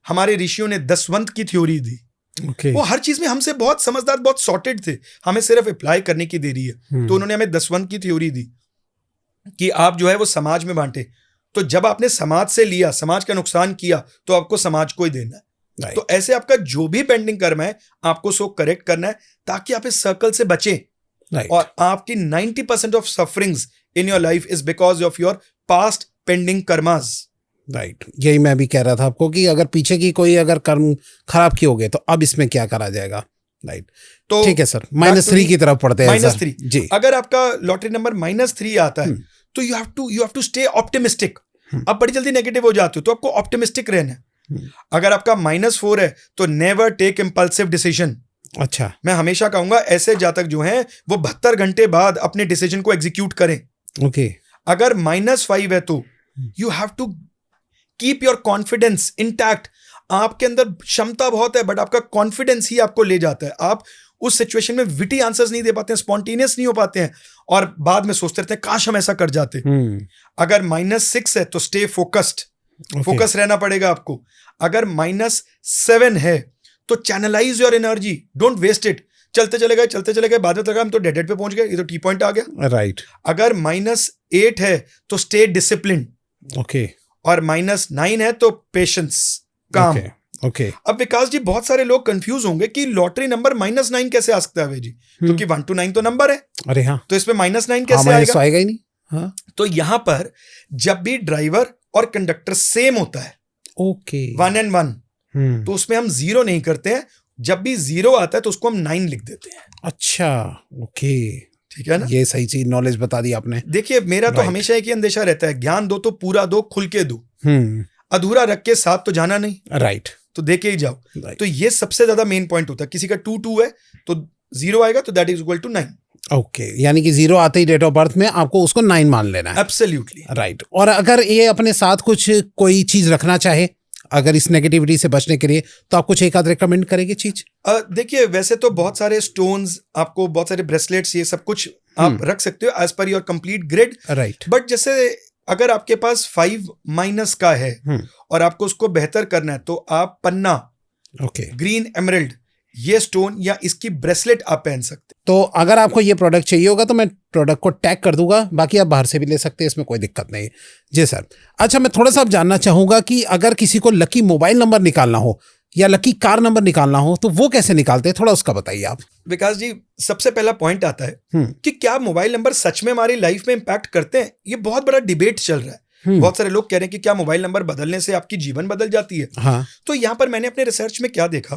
हमारे ऋषियों ने दसवंत की थ्योरी दी। वो हर चीज में हमसे बहुत समझदार, बहुत सॉर्टेड थे, हमें सिर्फ अप्लाई करने की देरी है। तो उन्होंने हमें दसवंत की थ्योरी दी कि आप जो है वो समाज में बांटे। तो जब आपने समाज से लिया, समाज का नुकसान किया, तो आपको समाज को ही देना है। तो ऐसे आपका जो भी पेंडिंग कर्म है आपको सो करेक्ट करना है, ताकि आप इस सर्कल से बचें। और आपकी 90% of sufferings in your life is because of your past pending karmas. Right. यही मैं भी कह रहा था आपको कि अगर पीछे की कोई अगर कर्म खराब किए होगे तो अब इसमें क्या करा जाएगा। राइट। तो ठीक है सर, -3 की तरफ पढ़ते हैं। -3 जी। अगर आपका लॉटरी नंबर -3 आता है तो you have to stay optimistic. आप बड़ी जल्दी नेगेटिव हो जाते हो, तो आपको ऑप्टिमिस्टिक रहना है। अगर आपका -4 है तो नेवर टेक इंपल्सिव डिसीजन। अच्छा, मैं हमेशा कहूंगा ऐसे जातक जो हैं वो 72 घंटे बाद अपने डिसीजन को एग्जीक्यूट करें। ओके, अगर -5 है तो you have to keep your confidence intact. आपके अंदर क्षमता बहुत है, बट आपका कॉन्फिडेंस ही आपको ले जाता है। आप उस सिचुएशन में विटी आंसर्स नहीं दे पाते हैं, स्पॉन्टेनियस नहीं हो पाते हैं, और बाद में सोचते रहते हैं काश हम ऐसा कर जाते। अगर -6 है तो स्टे फोकस्ड, फोकस रहना पड़ेगा आपको। अगर -7 है तो channelise your energy, don't waste it. चलते चले गए, बाद में लगा हम तो डेड पे पहुंच गए, ये तो टी पॉइंट आ गया। राइट। अगर -8 है तो स्टे डिसिप्लिन। ओके। और -9 है तो पेशेंस, काम। ओके। अब विकास जी बहुत सारे लोग कंफ्यूज होंगे कि लॉटरी नंबर -9 कैसे आ सकता है अभय जी, क्योंकि 1 to 9 तो नंबर है। अरे हाँ, तो इसमें -9 कैसे आएगा? आएगा ही नहीं। हाँ। तो यहां पर जब भी ड्राइवर और कंडक्टर सेम होता है, ओके, 1 and 1, तो उसमें हम 0 नहीं करते हैं। जब भी 0 आता है तो उसको हम 9 लिख देते हैं। अच्छा, ओके, ठीक है ना? ये सही चीज नॉलेज बता दी आपने। देखिए मेरा तो हमेशा एक ही अंदेशा रहता है, ज्ञान दो तो पूरा दो, खुल के दो, अधूरा रख के साथ तो जाना नहीं। राइट। तो दे के ही जाओ। तो ये सबसे ज्यादा मेन पॉइंट होता है। किसी का 2 है तो 0 आएगा तो that is equal to 9। Okay, यानी कि 0 आते ही डेट ऑफ बर्थ में आपको उसको 9 मान लेना है। Absolutely right. और अगर ये अपने साथ कुछ कोई चीज रखना चाहे, अगर इस नेगेटिविटी से बचने के लिए, तो आप कुछ एक आध रिकमेंड करेंगे चीज? देखिए वैसे तो बहुत सारे स्टोन्स, आपको बहुत सारे ब्रेसलेट्स, ये सब कुछ आप रख सकते हो as per your complete grid. Right. But जैसे अगर आपके पास 5- का है और आपको उसको बेहतर करना है तो आप पन्ना, ओके, ग्रीन एमरल्ड, ये स्टोन या इसकी ब्रेसलेट आप पहन सकते। तो अगर आपको ये प्रोडक्ट चाहिए होगा तो मैं प्रोडक्ट को टैग कर दूंगा, बाकी आप बाहर से भी ले सकते हैं, इसमें कोई दिक्कत नहीं। जी सर। अच्छा, मैं थोड़ा सा अब जानना चाहूंगा कि अगर किसी को लकी मोबाइल नंबर निकालना हो या लकी कार नंबर निकालना हो तो वो कैसे निकालते हैं, थोड़ा उसका बताइए आप। विकास जी सबसे पहला पॉइंट आता है कि क्या मोबाइल नंबर सच में हमारी लाइफ में इंपैक्ट करते हैं? ये बहुत बड़ा डिबेट चल रहा है। बहुत सारे लोग कह रहे हैं कि क्या मोबाइल नंबर बदलने से आपकी जीवन बदल जाती है? हाँ। तो यहाँ पर मैंने अपने रिसर्च में क्या देखा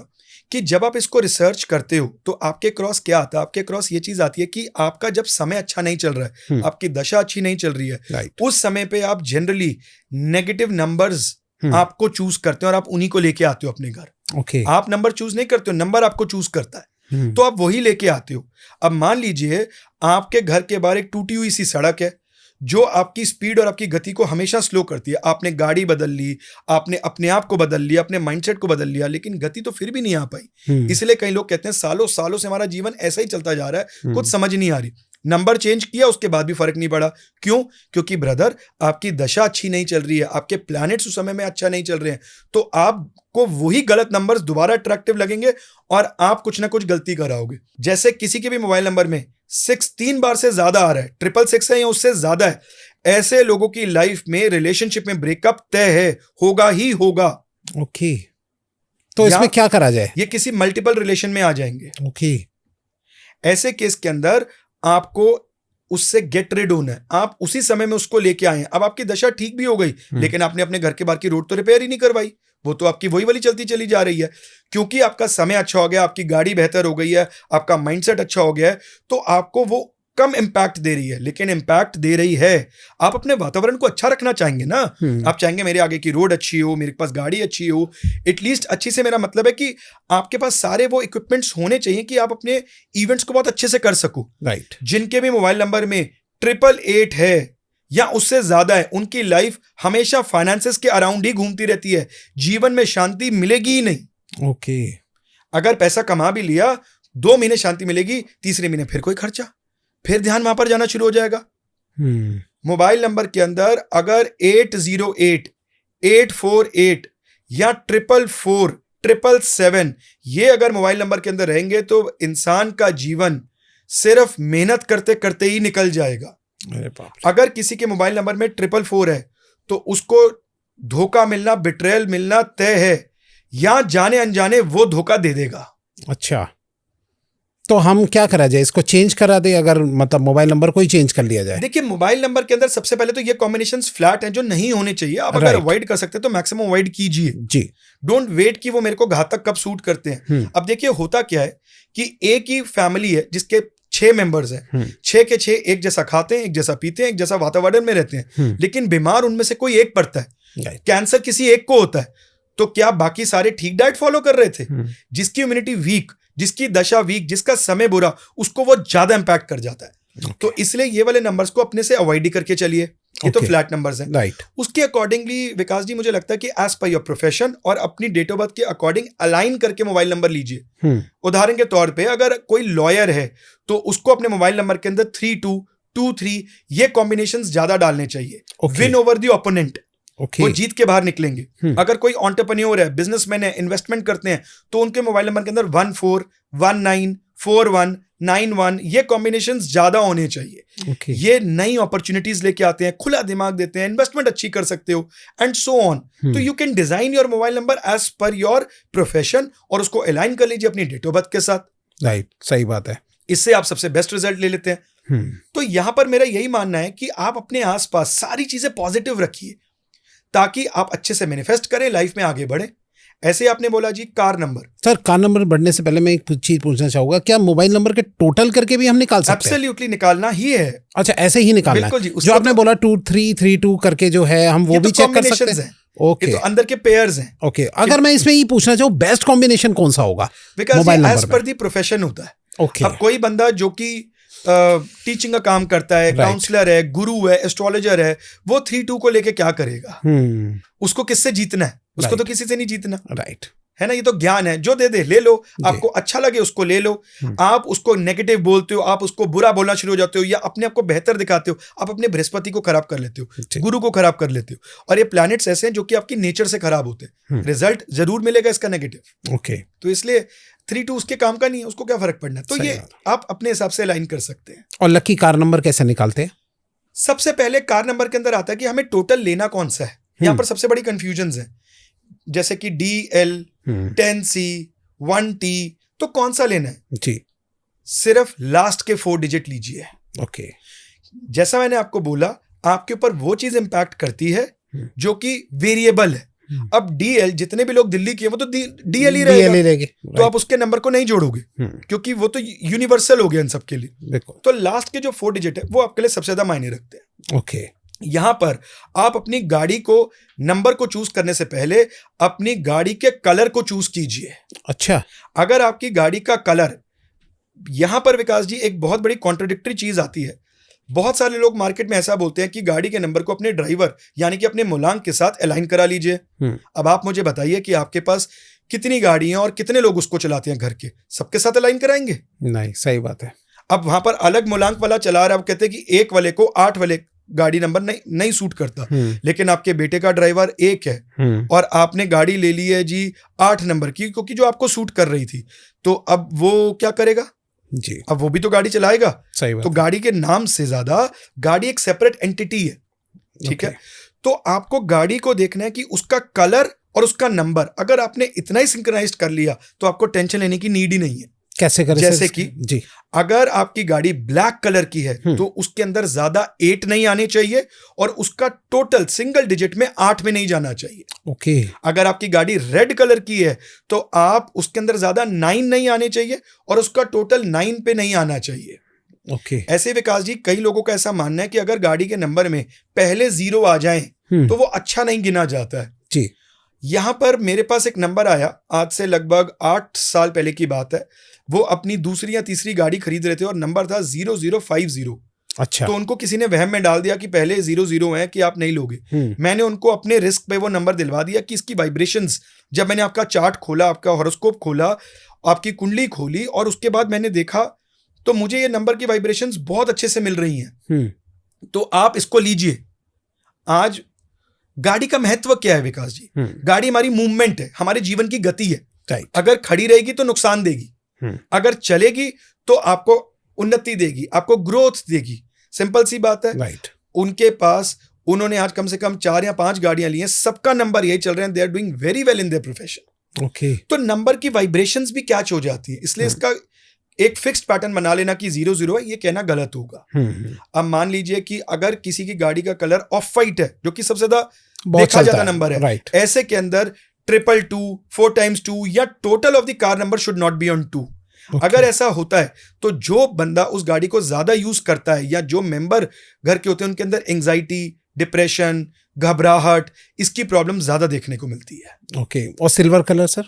कि जब आप इसको रिसर्च करते हो तो आपके क्रॉस क्या आता है? आपके क्रॉस ये चीज आती है कि आपका जब समय अच्छा नहीं चल रहा है, आपकी दशा अच्छी नहीं चल रही है, उस समय पे आप जनरली नेगेटिव नंबर्स आपको चूज करते हो और आप उन्हीं को लेके आते हो अपने घर। ओके। आप नंबर चूज नहीं करते हो, नंबर आपको चूज करता है, तो आप वही लेके आते हो। अब मान लीजिए आपके घर के बाहर एक टूटी हुई सी सड़क है जो आपकी स्पीड और आपकी गति को हमेशा स्लो करती है। आपने गाड़ी बदल ली, आपने अपने आप को बदल लिया, अपने माइंडसेट को बदल लिया, लेकिन गति तो फिर भी नहीं आ पाई। इसलिए कई लोग कहते हैं सालों सालों से हमारा जीवन ऐसा ही चलता जा रहा है, कुछ समझ नहीं आ रही। नंबर चेंज किया उसके बाद भी फर्क नहीं पड़ा। क्यों? क्योंकि ब्रदर आपकी दशा अच्छी नहीं चल रही है, आपके प्लैनेट्स उस समय में अच्छा नहीं चल रहे हैं, तो आपको वही गलत नंबर्स दोबारा अट्रैक्टिव लगेंगे और आप कुछ ना कुछ गलती कराओगे। जैसे किसी के भी मोबाइल नंबर में 6 3 बार से ज्यादा आ रहा है, 666 है या उससे ज्यादा है, ऐसे लोगों की लाइफ में रिलेशनशिप में ब्रेकअप तय है, होगा ही होगा। ओके, तो इसमें क्या करा जाए? ये किसी मल्टीपल रिलेशन में आ जाएंगे। ओके, ऐसे केस के अंदर आपको उससे गेट रिड होना है। आप उसी समय में उसको लेके आए हैं। अब आपकी दशा ठीक भी हो गई, लेकिन आपने अपने घर के बाहर की रोड तो रिपेयर ही नहीं करवाई, वो तो आपकी वही वाली चलती चली जा रही है। क्योंकि आपका समय अच्छा हो गया, आपकी गाड़ी बेहतर हो गई है, आपका माइंडसेट अच्छा हो गया है, तो आपको वो कम इंपैक्ट दे रही है, लेकिन इंपैक्ट दे रही है। आप अपने वातावरण को अच्छा रखना चाहेंगे ना। आप चाहेंगे मेरे आगे की रोड अच्छी हो, मेरे पास गाड़ी अच्छी हो, एटलीस्ट अच्छी से मेरा मतलब है कि आपके पास सारे वो इक्विपमेंट्स होने चाहिए कि आप अपने इवेंट्स को बहुत अच्छे से कर सको। राइट। जिनके भी मोबाइल नंबर में 888 है या उससे ज्यादा है, उनकी लाइफ हमेशा फाइनेंसेस के अराउंड ही घूमती रहती है, जीवन में शांति मिलेगी ही नहीं। ओके। अगर पैसा कमा भी लिया, 2 महीने शांति मिलेगी, तीसरे महीने फिर कोई खर्चा, फिर ध्यान वहां पर जाना शुरू हो जाएगा। मोबाइल नंबर के अंदर अगर 808, 848 या 444, 777 ये अगर मोबाइल नंबर के अंदर रहेंगे तो इंसान का जीवन सिर्फ मेहनत करते करते ही निकल जाएगा। अगर किसी के मोबाइल नंबर में 444 है तो उसको धोखा मिलना, बिट्रेयल मिलना तय है, या जाने अनजाने वो धोखा दे देगा। अच्छा, तो हम क्या करा जाए? इसको चेंज करा दे, अगर मतलब मोबाइल नंबर को ही चेंज कर लिया जाए? देखिए मोबाइल नंबर के अंदर सबसे पहले तो ये कॉम्बिनेशंस फ्लैट हैं जो नहीं होने चाहिए। आप अगर अवॉइड कर सकते हैं तो मैक्सिमम अवॉइड कीजिए जी। डोंट वेट कि वो मेरे को घातक कब सूट करते हैं। अब देखिए होता क्या है कि एक ही फैमिली है जिसके 6 मेंबर्स हैं, 6 के 6 एक जैसा खाते हैं, एक जैसा पीते हैं, एक जैसा वातावरण में रहते हैं, लेकिन बीमार उनमें से कोई एक पड़ता है। कैंसर किसी एक को होता है, तो क्या बाकी सारे ठीक डाइट फॉलो कर रहे थे? जिसकी इम्यूनिटी वीक, जिसकी दशा वीक, जिसका समय बुरा, उसको वो ज्यादा इंपैक्ट कर जाता है। तो इसलिए ये वाले नंबर्स को अपने से अवॉइड ही करके चलिए। ये तो फ्लैट नंबर्स हैं, राइट। उसके अकॉर्डिंगली विकास जी मुझे लगता है कि एज पर योर प्रोफेशन और अपनी डेट ऑफ बर्थ के अकॉर्डिंग अलाइन करके मोबाइल नंबर लीजिए। उदाहरण के तौर पे अगर कोई लॉयर है तो उसको अपने मोबाइल नंबर के अंदर 3223 ये कॉम्बिनेशंस ज्यादा डालने चाहिए। विन ओवर द ओपोनेंट, वो जीत के बाहर निकलेंगे। अगर कोई एंटरप्रेन्योर है, बिजनेसमैन है, इन्वेस्टमेंट करते हैं, तो उनके मोबाइल नंबर के अंदर 14194191 ये कॉम्बिनेशंस ज्यादा होने चाहिए। ये नई अपॉर्चुनिटीज लेके आते हैं, खुला दिमाग देते हैं, इन्वेस्टमेंट अच्छी कर सकते हो एंड सो ऑन। तो you can design your mobile number as per your profession और उसको अलाइन कर लीजिए अपनी डेट ऑफ बर्थ के साथ। राइट, सही बात है। इससे आप सबसे बेस्ट रिजल्ट ले लेते हैं। तो यहां पर मेरा यही मानना है कि आप अपने आसपास सारी चीजें पॉजिटिव रखिए ताकि आप अच्छे से मैनिफेस्ट करें, लाइफ में आगे बढ़े। ऐसे आपने बोला जी car number. Sir, car number बढ़ने से पहले मैं एक चीज पूछना चाहूंगा, क्या मोबाइल नंबर के टोटल करके भी हम निकाल सकते हैं? एब्सोल्युटली निकालना ही है। अच्छा, ऐसे ही निकालना है? जो आपने बोला 2332 करके जो है, हम वो भी चेक कर सकते हैं? ओके, तो अंदर के पेयर्स हैं। ओके, अगर मैं इसमें ये पूछना चाहूँ बेस्ट कॉम्बिनेशन कौन सा होगा मोबाइल नंबर? एज पर दी प्रोफेशन होता है। ओके, अब कोई बंदा जो कि टीचिंग का काम करता है, काउंसलर है, गुरु है, एस्ट्रोलॉजर है, वो 32 को लेके क्या करेगा? उसको किससे जीतना है? उसको तो किसी से नहीं जीतना। राइट, है ना? ये तो ज्ञान है, जो दे दे ले लो, आपको अच्छा लगे उसको ले लो। आप उसको नेगेटिव बोलते हो, आप उसको बुरा बोलना शुरू हो जाते हो, या अपने आप को बेहतर दिखाते हो, आप अपने बृहस्पति को खराब कर लेते हो, गुरु को खराब कर लेते हो। और ये प्लैनेट्स ऐसे हैं जो कि आपकी नेचर से खराब होते हैं, रिजल्ट जरूर मिलेगा इसका नेगेटिव। ओके, तो इसलिए 32 उसके काम का नहीं है, उसको क्या फर्क पड़ना है? तो ये आप अपने हिसाब से अलाइन कर सकते हैं। और लकी कार नंबर कैसे निकालते हैं? सबसे पहले कार नंबर के अंदर आता है कि हमें टोटल लेना कौन सा है। यहाँ पर सबसे बड़ी कंफ्यूजन है, जैसे कि DL 10C 1T, तो कौन सा लेना है जी? सिर्फ लास्ट के 4 डिजिट लीजिए। ओके, जैसा मैंने आपको बोला, आपके ऊपर वो चीज इंपैक्ट करती है जो कि वेरिएबल है। अब DL, जितने भी लोग दिल्ली के, वो तो DL ही रहेगा, तो आप उसके नंबर को नहीं जोड़ोगे क्योंकि वो तो यूनिवर्सल हो गया इन सबके लिए। तो लास्ट के जो 4 डिजिट है वो आपके लिए सबसे ज्यादा मायने रखते हैं। ओके, यहां पर आप अपनी गाड़ी को नंबर को चूज करने से पहले अपनी गाड़ी के कलर को चूज कीजिए। अच्छा, अगर आपकी गाड़ी का कलर, यहां पर विकास जी एक बहुत बड़ी कॉन्ट्रडिक्टरी चीज आती है। बहुत सारे लोग मार्केट में ऐसा बोलते हैं कि गाड़ी के नंबर को अपने ड्राइवर यानी कि अपने मूलांक के साथ अलाइन करा लीजिए। अब आप मुझे बताइए कि आपके पास कितनी गाड़ी हैं और कितने लोग उसको चलाते हैं घर के, सबके साथ अलाइन कराएंगे? नहीं, सही बात है। अब वहां पर अलग मूलांक वाला चला रहा है, कहते हैं कि 1 वाले को 8 वाले गाड़ी नंबर नहीं सूट करता, लेकिन आपके बेटे का ड्राइवर 1 है और आपने गाड़ी ले ली है जी 8 नंबर की, क्योंकि जो आपको सूट कर रही थी, तो अब वो क्या करेगा जी? अब वो भी तो गाड़ी चलाएगा। सही बात। तो गाड़ी के नाम से ज्यादा गाड़ी एक सेपरेट एंटिटी है, ठीक है? तो आपको गाड़ी को देखना है कि उसका कलर और उसका नंबर अगर आपने इतना ही सिंक्रोनाइज कर लिया तो आपको टेंशन लेने की नीड ही नहीं है। कैसे करें? जैसे कि जी, अगर आपकी गाड़ी ब्लैक कलर की है तो उसके अंदर ज्यादा 8 नहीं आने चाहिए और उसका टोटल सिंगल डिजिट में 8 में नहीं जाना चाहिए। ओके। अगर आपकी गाड़ी रेड कलर की है तो आप उसके अंदर ज्यादा 9 नहीं आने चाहिए और उसका टोटल 9 पे नहीं आना चाहिए। ओके। ऐसे विकास जी कई लोगों का ऐसा मानना है कि अगर गाड़ी के नंबर में पहले 0 आ जाएं तो वो अच्छा नहीं गिना जाता है जी। यहां पर मेरे पास एक नंबर आया, आज से लगभग 8 साल पहले की बात है। वो अपनी दूसरी या तीसरी गाड़ी खरीद रहे थे और नंबर था 0050। अच्छा। तो उनको किसी ने वहम में डाल दिया कि पहले 00 है कि आप नहीं लोगे। मैंने उनको अपने रिस्क पे वो नंबर दिलवा दिया कि इसकी वाइब्रेशंस, जब मैंने आपका चार्ट खोला, आपका हॉरोस्कोप खोला, आपकी कुंडली खोली और उसके बाद मैंने देखा तो मुझे ये नंबर की वाइब्रेशंस बहुत अच्छे से मिल रही हैं। तो आप इसको लीजिए। आज गाड़ी का महत्व क्या है विकास जी? गाड़ी हमारी मूवमेंट है, हमारे जीवन की गति है। अगर खड़ी रहेगी तो नुकसान देगी, अगर चलेगी तो आपको उन्नति देगी, आपको ग्रोथ देगी। सिंपल सी बात है। उनके पास, उन्होंने आज कम से कम 4 या 5 गाड़ियां ली हैं, सबका नंबर यही चल रहे हैं। They are doing very well in their profession. Okay. तो नंबर की वाइब्रेशंस भी कैच हो जाती है, इसलिए इसका एक फिक्स्ड पैटर्न बना लेना कि 00 है, ये कहना गलत होगा। अब मान लीजिए कि अगर किसी की गाड़ी का कलर ऑफ वाइट है, जो कि सबसे ज्यादा देखा जाता नंबर है, ऐसे के अंदर 222, 4x2 या total of the car number should not be on 2। अगर ऐसा होता है तो जो बंदा उस गाड़ी को ज्यादा यूज करता है या जो मेंबर घर के होते हैं उनके अंदर एंजाइटी, डिप्रेशन, घबराहट, इसकी प्रॉब्लम ज्यादा देखने को मिलती है। ओके। और silver colour sir?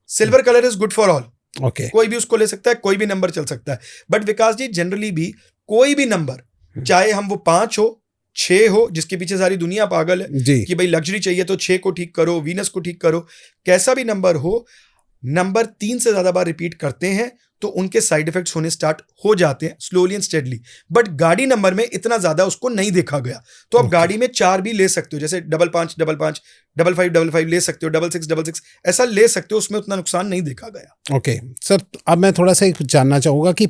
Silver colour is good for all. Okay कोई भी उसको ले सकता है, कोई भी नंबर चल सकता है। बट विकास जी जनरली भी कोई भी नंबर, चाहे हम वो 5 हो 6 हो, जिसके पीछे सारी दुनिया पागल है जी कि भाई लग्जरी चाहिए तो 6 को ठीक करो, वीनस को ठीक करो, कैसा भी नंबर हो, नंबर 3 से ज्यादा बार रिपीट करते हैं तो उनके साइड इफेक्ट्स होने स्टार्ट हो जाते हैं स्लोली एंड स्टेडली। बट गाड़ी नंबर में इतना ज्यादा उसको नहीं देखा गया, तो आप गाड़ी में 4 भी ले सकते हो, जैसे 55 55 55 55 ले सकते हो, 66 66 ऐसा ले सकते हो, उसमें उतना नुकसान नहीं देखा गया। ओके सर, अब मैं थोड़ा सा कुछ जानना चाहूँगा कि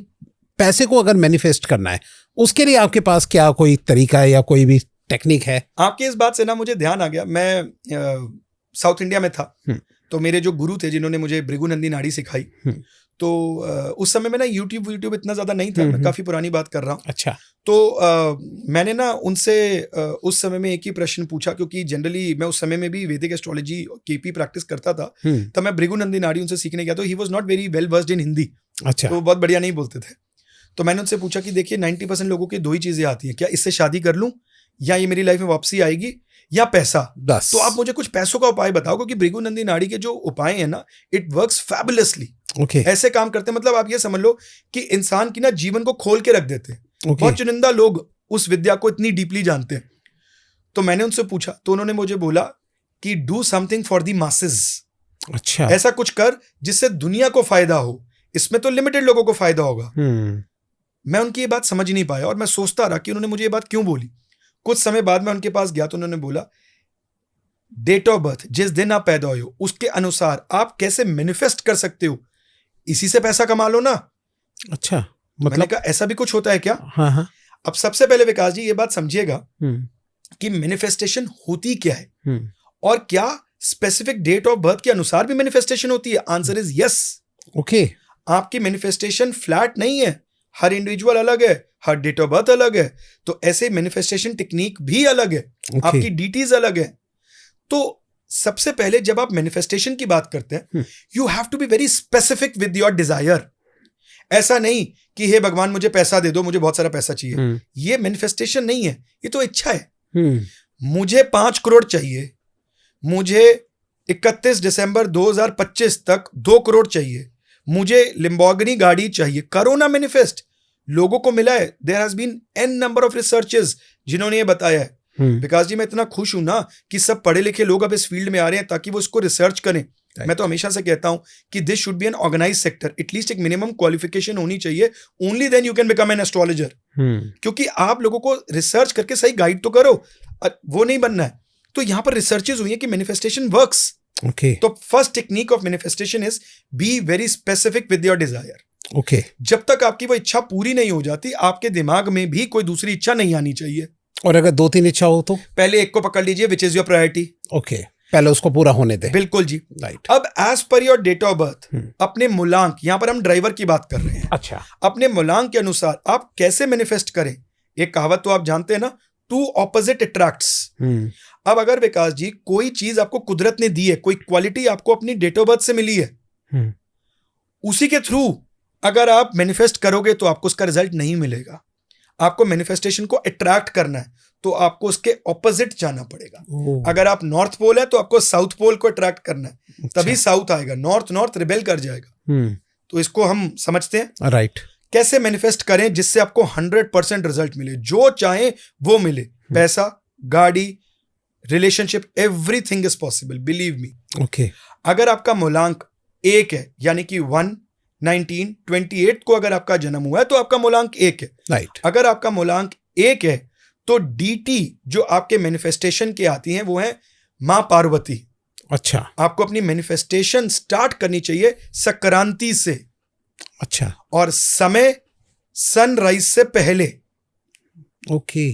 पैसे को अगर मैनिफेस्ट करना है उसके लिए आपके पास क्या कोई तरीका है या कोई भी टेक्निक है? आपके इस बात से ना मुझे ध्यान आ गया, मैं साउथ इंडिया में था, तो मेरे जो गुरु थे जिन्होंने मुझे भृगुनंदी नाड़ी सिखाई, तो उस समय में ना यूट्यूब इतना ज्यादा नहीं था, मैं काफी पुरानी बात कर रहा हूँ। अच्छा। तो मैंने ना उनसे उस समय में एक ही प्रश्न पूछा, क्योंकि जनरली मैं उस समय में भी वैदिक एस्ट्रोलॉजी केपी प्रैक्टिस करता था, तब मैं भृगुनंदी नाड़ी उनसे सीखने गया, तो he was not very well versed in Hindi. अच्छा। तो वो बहुत बढ़िया नहीं बोलते थे। तो मैंने उनसे पूछा कि देखिए 90% लोगों की 2 ही चीजें आती हैं, क्या इससे शादी कर लूं, या ये मेरी लाइफ में वापसी आएगी, या पैसा। बस। तो आप मुझे कुछ पैसों का उपाय बताओ, क्योंकि भृगुनंदी नाड़ी के जो उपाय हैं ना, इट वर्क्स फैबुलसली। ओके। ऐसे काम करते हैं, मतलब आप ये समझ लो कि इंसान की ना जीवन को खोल के रख देते हैं। बहुत चुनिंदा लोग उस विद्या को इतनी डीपली जानते हैं। तो मैंने उनसे पूछा, तो उन्होंने मुझे बोला कि do something for the masses. अच्छा। ऐसा कुछ कर जिससे दुनिया को फायदा हो, इसमें तो लिमिटेड लोगों को फायदा होगा। मैं उनकी ये बात समझ नहीं पाया और मैं सोचता रहा कि उन्होंने मुझे ये बात क्यों बोली। कुछ समय बाद मैं उनके पास गया तो उन्होंने बोला, डेट ऑफ बर्थ, जिस दिन आप पैदा हुए हो उसके अनुसार आप कैसे मैनिफेस्ट कर सकते हो, इसी से पैसा कमा लो ना। अच्छा, मैंने मतलब कहा ऐसा भी कुछ होता है क्या? हाँ हाँ। अब सबसे पहले विकास जी ये बात समझिएगा कि मैनिफेस्टेशन होती क्या है, और क्या स्पेसिफिक डेट ऑफ बर्थ के अनुसार भी मैनिफेस्टेशन होती है? Answer is yes. ओके। आपकी मैनिफेस्टेशन फ्लैट नहीं है, हर इंडिविजुअल अलग है, हर डेट ऑफ बर्थ अलग है, तो ऐसे मैनिफेस्टेशन टेक्निक भी अलग है, आपकी डीटीज अलग है। तो सबसे पहले जब आप मैनिफेस्टेशन की बात करते हैं, you have to be very specific with your desire. ऐसा नहीं कि हे भगवान मुझे पैसा दे दो, मुझे बहुत सारा पैसा चाहिए, ये मैनिफेस्टेशन नहीं है, ये तो इच्छा है। मुझे 5 करोड़ चाहिए, मुझे 31 दिसंबर 2025 तक 2 करोड़ चाहिए, मुझे लिम्बोर्गिनी गाड़ी चाहिए, करो ना मैनिफेस्ट। लोगों को मिला है, there has been an number of researches जिन्होंने ये बताया है। विकास जी मैं इतना खुश हूं ना कि सब पढ़े लिखे लोग अब इस फील्ड में आ रहे हैं ताकि वो इसको रिसर्च करें। मैं तो हमेशा से कहता हूं कि this should be an organise sector, at least एक मिनिमम क्वालिफिकेशन होनी चाहिए, only then you can become an astrologer. क्योंकि आप लोगों को रिसर्च करके सही गाइड तो करो, वो नहीं बनना है। तो यहां पर रिसर्चेज हुई है कि मैनिफेस्टेशन वर्क्स। ओके। तो first technique of manifestation is B very specific with your Dzire. Okay. जब तक आपकी वो इच्छा पूरी नहीं हो जाती, आपके दिमाग में भी कोई दूसरी इच्छा नहीं आनी चाहिए। और अगर 2-3 इच्छा हो तो पहले एक को पकड़ लीजिए, which is your priority. Okay, पहले उसको पूरा होने दे। बिल्कुल जी, राइट। अब as per your date of birth, अपने मूलांक, यहां पर हम ड्राइवर की बात कर रहे हैं। अच्छा। अपने मूलांक के अनुसार आप कैसे मैनिफेस्ट करें। एक कहावत तो आप जानते हैं ना, टू ऑपोजिट अट्रैक्ट्स। अब अगर विकास जी कोई चीज आपको कुदरत ने दी है, कोई क्वालिटी आपको अपनी डेट ऑफ बर्थ से मिली है, उसी के थ्रू अगर आप मैनिफेस्ट करोगे तो आपको उसका रिजल्ट नहीं मिलेगा। आपको मैनिफेस्टेशन को अट्रैक्ट करना है तो आपको उसके ऑपोजिट जाना पड़ेगा। अगर आप नॉर्थ पोल है तो आपको साउथ पोल को अट्रैक्ट करना है, तभी साउथ आएगा। नॉर्थ रिबेल कर जाएगा। तो इसको हम समझते हैं। राइट। कैसे मैनिफेस्ट करें जिससे आपको 100% रिजल्ट मिले, जो चाहे वो मिले, पैसा, गाड़ी, relationship, everything is possible, believe me. Okay. अगर आपका मूलांक 1 है, यानी कि 1 19 28 को अगर आपका जन्म हुआ है तो आपका मूलांक 1 है। राइट। अगर आपका मूलांक 1 है तो डीटी जो आपके मैनिफेस्टेशन के आती हैं वो है मां पार्वती। अच्छा। आपको अपनी मैनिफेस्टेशन स्टार्ट करनी चाहिए संक्रांति से। अच्छा। और समय सनराइज से पहले। ओके।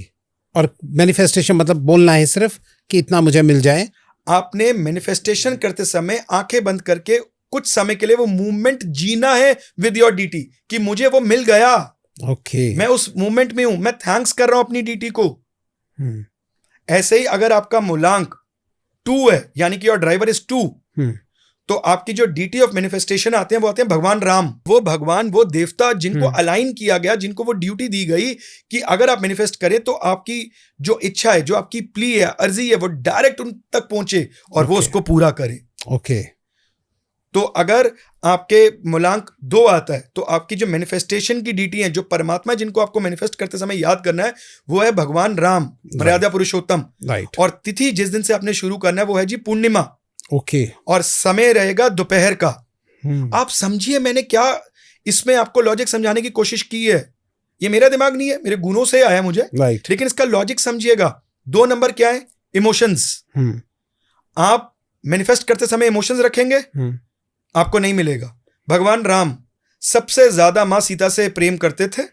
और मैनिफेस्टेशन मतलब बोलना है सिर्फ कि इतना मुझे मिल जाए। आपने मैनिफेस्टेशन करते समय आंखें बंद करके कुछ समय के लिए वो मूवमेंट जीना है विद योर डीटी कि मुझे वो मिल गया। ओके। मैं उस मूवमेंट में हूं, मैं थैंक्स कर रहा हूं अपनी डीटी को। ऐसे ही अगर आपका मूलांक 2 है, यानी कि योर ड्राइवर इज 2, तो आपकी जो डीटी ऑफ मैनिफेस्टेशन आते हैं वो आते हैं भगवान राम। वो भगवान, वो देवता जिनको अलाइन किया गया, जिनको वो ड्यूटी दी गई कि अगर आप मैनिफेस्ट करें तो आपकी जो इच्छा है, जो आपकी प्ली है, अर्जी है, वो डायरेक्ट उन तक पहुंचे और वो उसको पूरा करें। ओके। तो अगर आपके मूलांक 2 आता है, तो आपकी जो मैनिफेस्टेशन की डीटी है, जो परमात्मा जिनको आपको मैनिफेस्ट करते समय याद करना है, वो है भगवान राम, मर्यादा पुरुषोत्तम। राइट। और तिथि जिस दिन से आपने शुरू करना है वो है जी पूर्णिमा। ओके। और समय रहेगा दोपहर का। आप समझिए मैंने क्या इसमें आपको लॉजिक समझाने की कोशिश की है। ये मेरा दिमाग नहीं है, मेरे गुणों से आया मुझे, राइट। लेकिन इसका लॉजिक समझिएगा। 2 नंबर क्या है? इमोशंस। आप मैनिफेस्ट करते समय इमोशंस रखेंगे, आपको नहीं मिलेगा। भगवान राम सबसे ज्यादा मां सीता से प्रेम करते थे।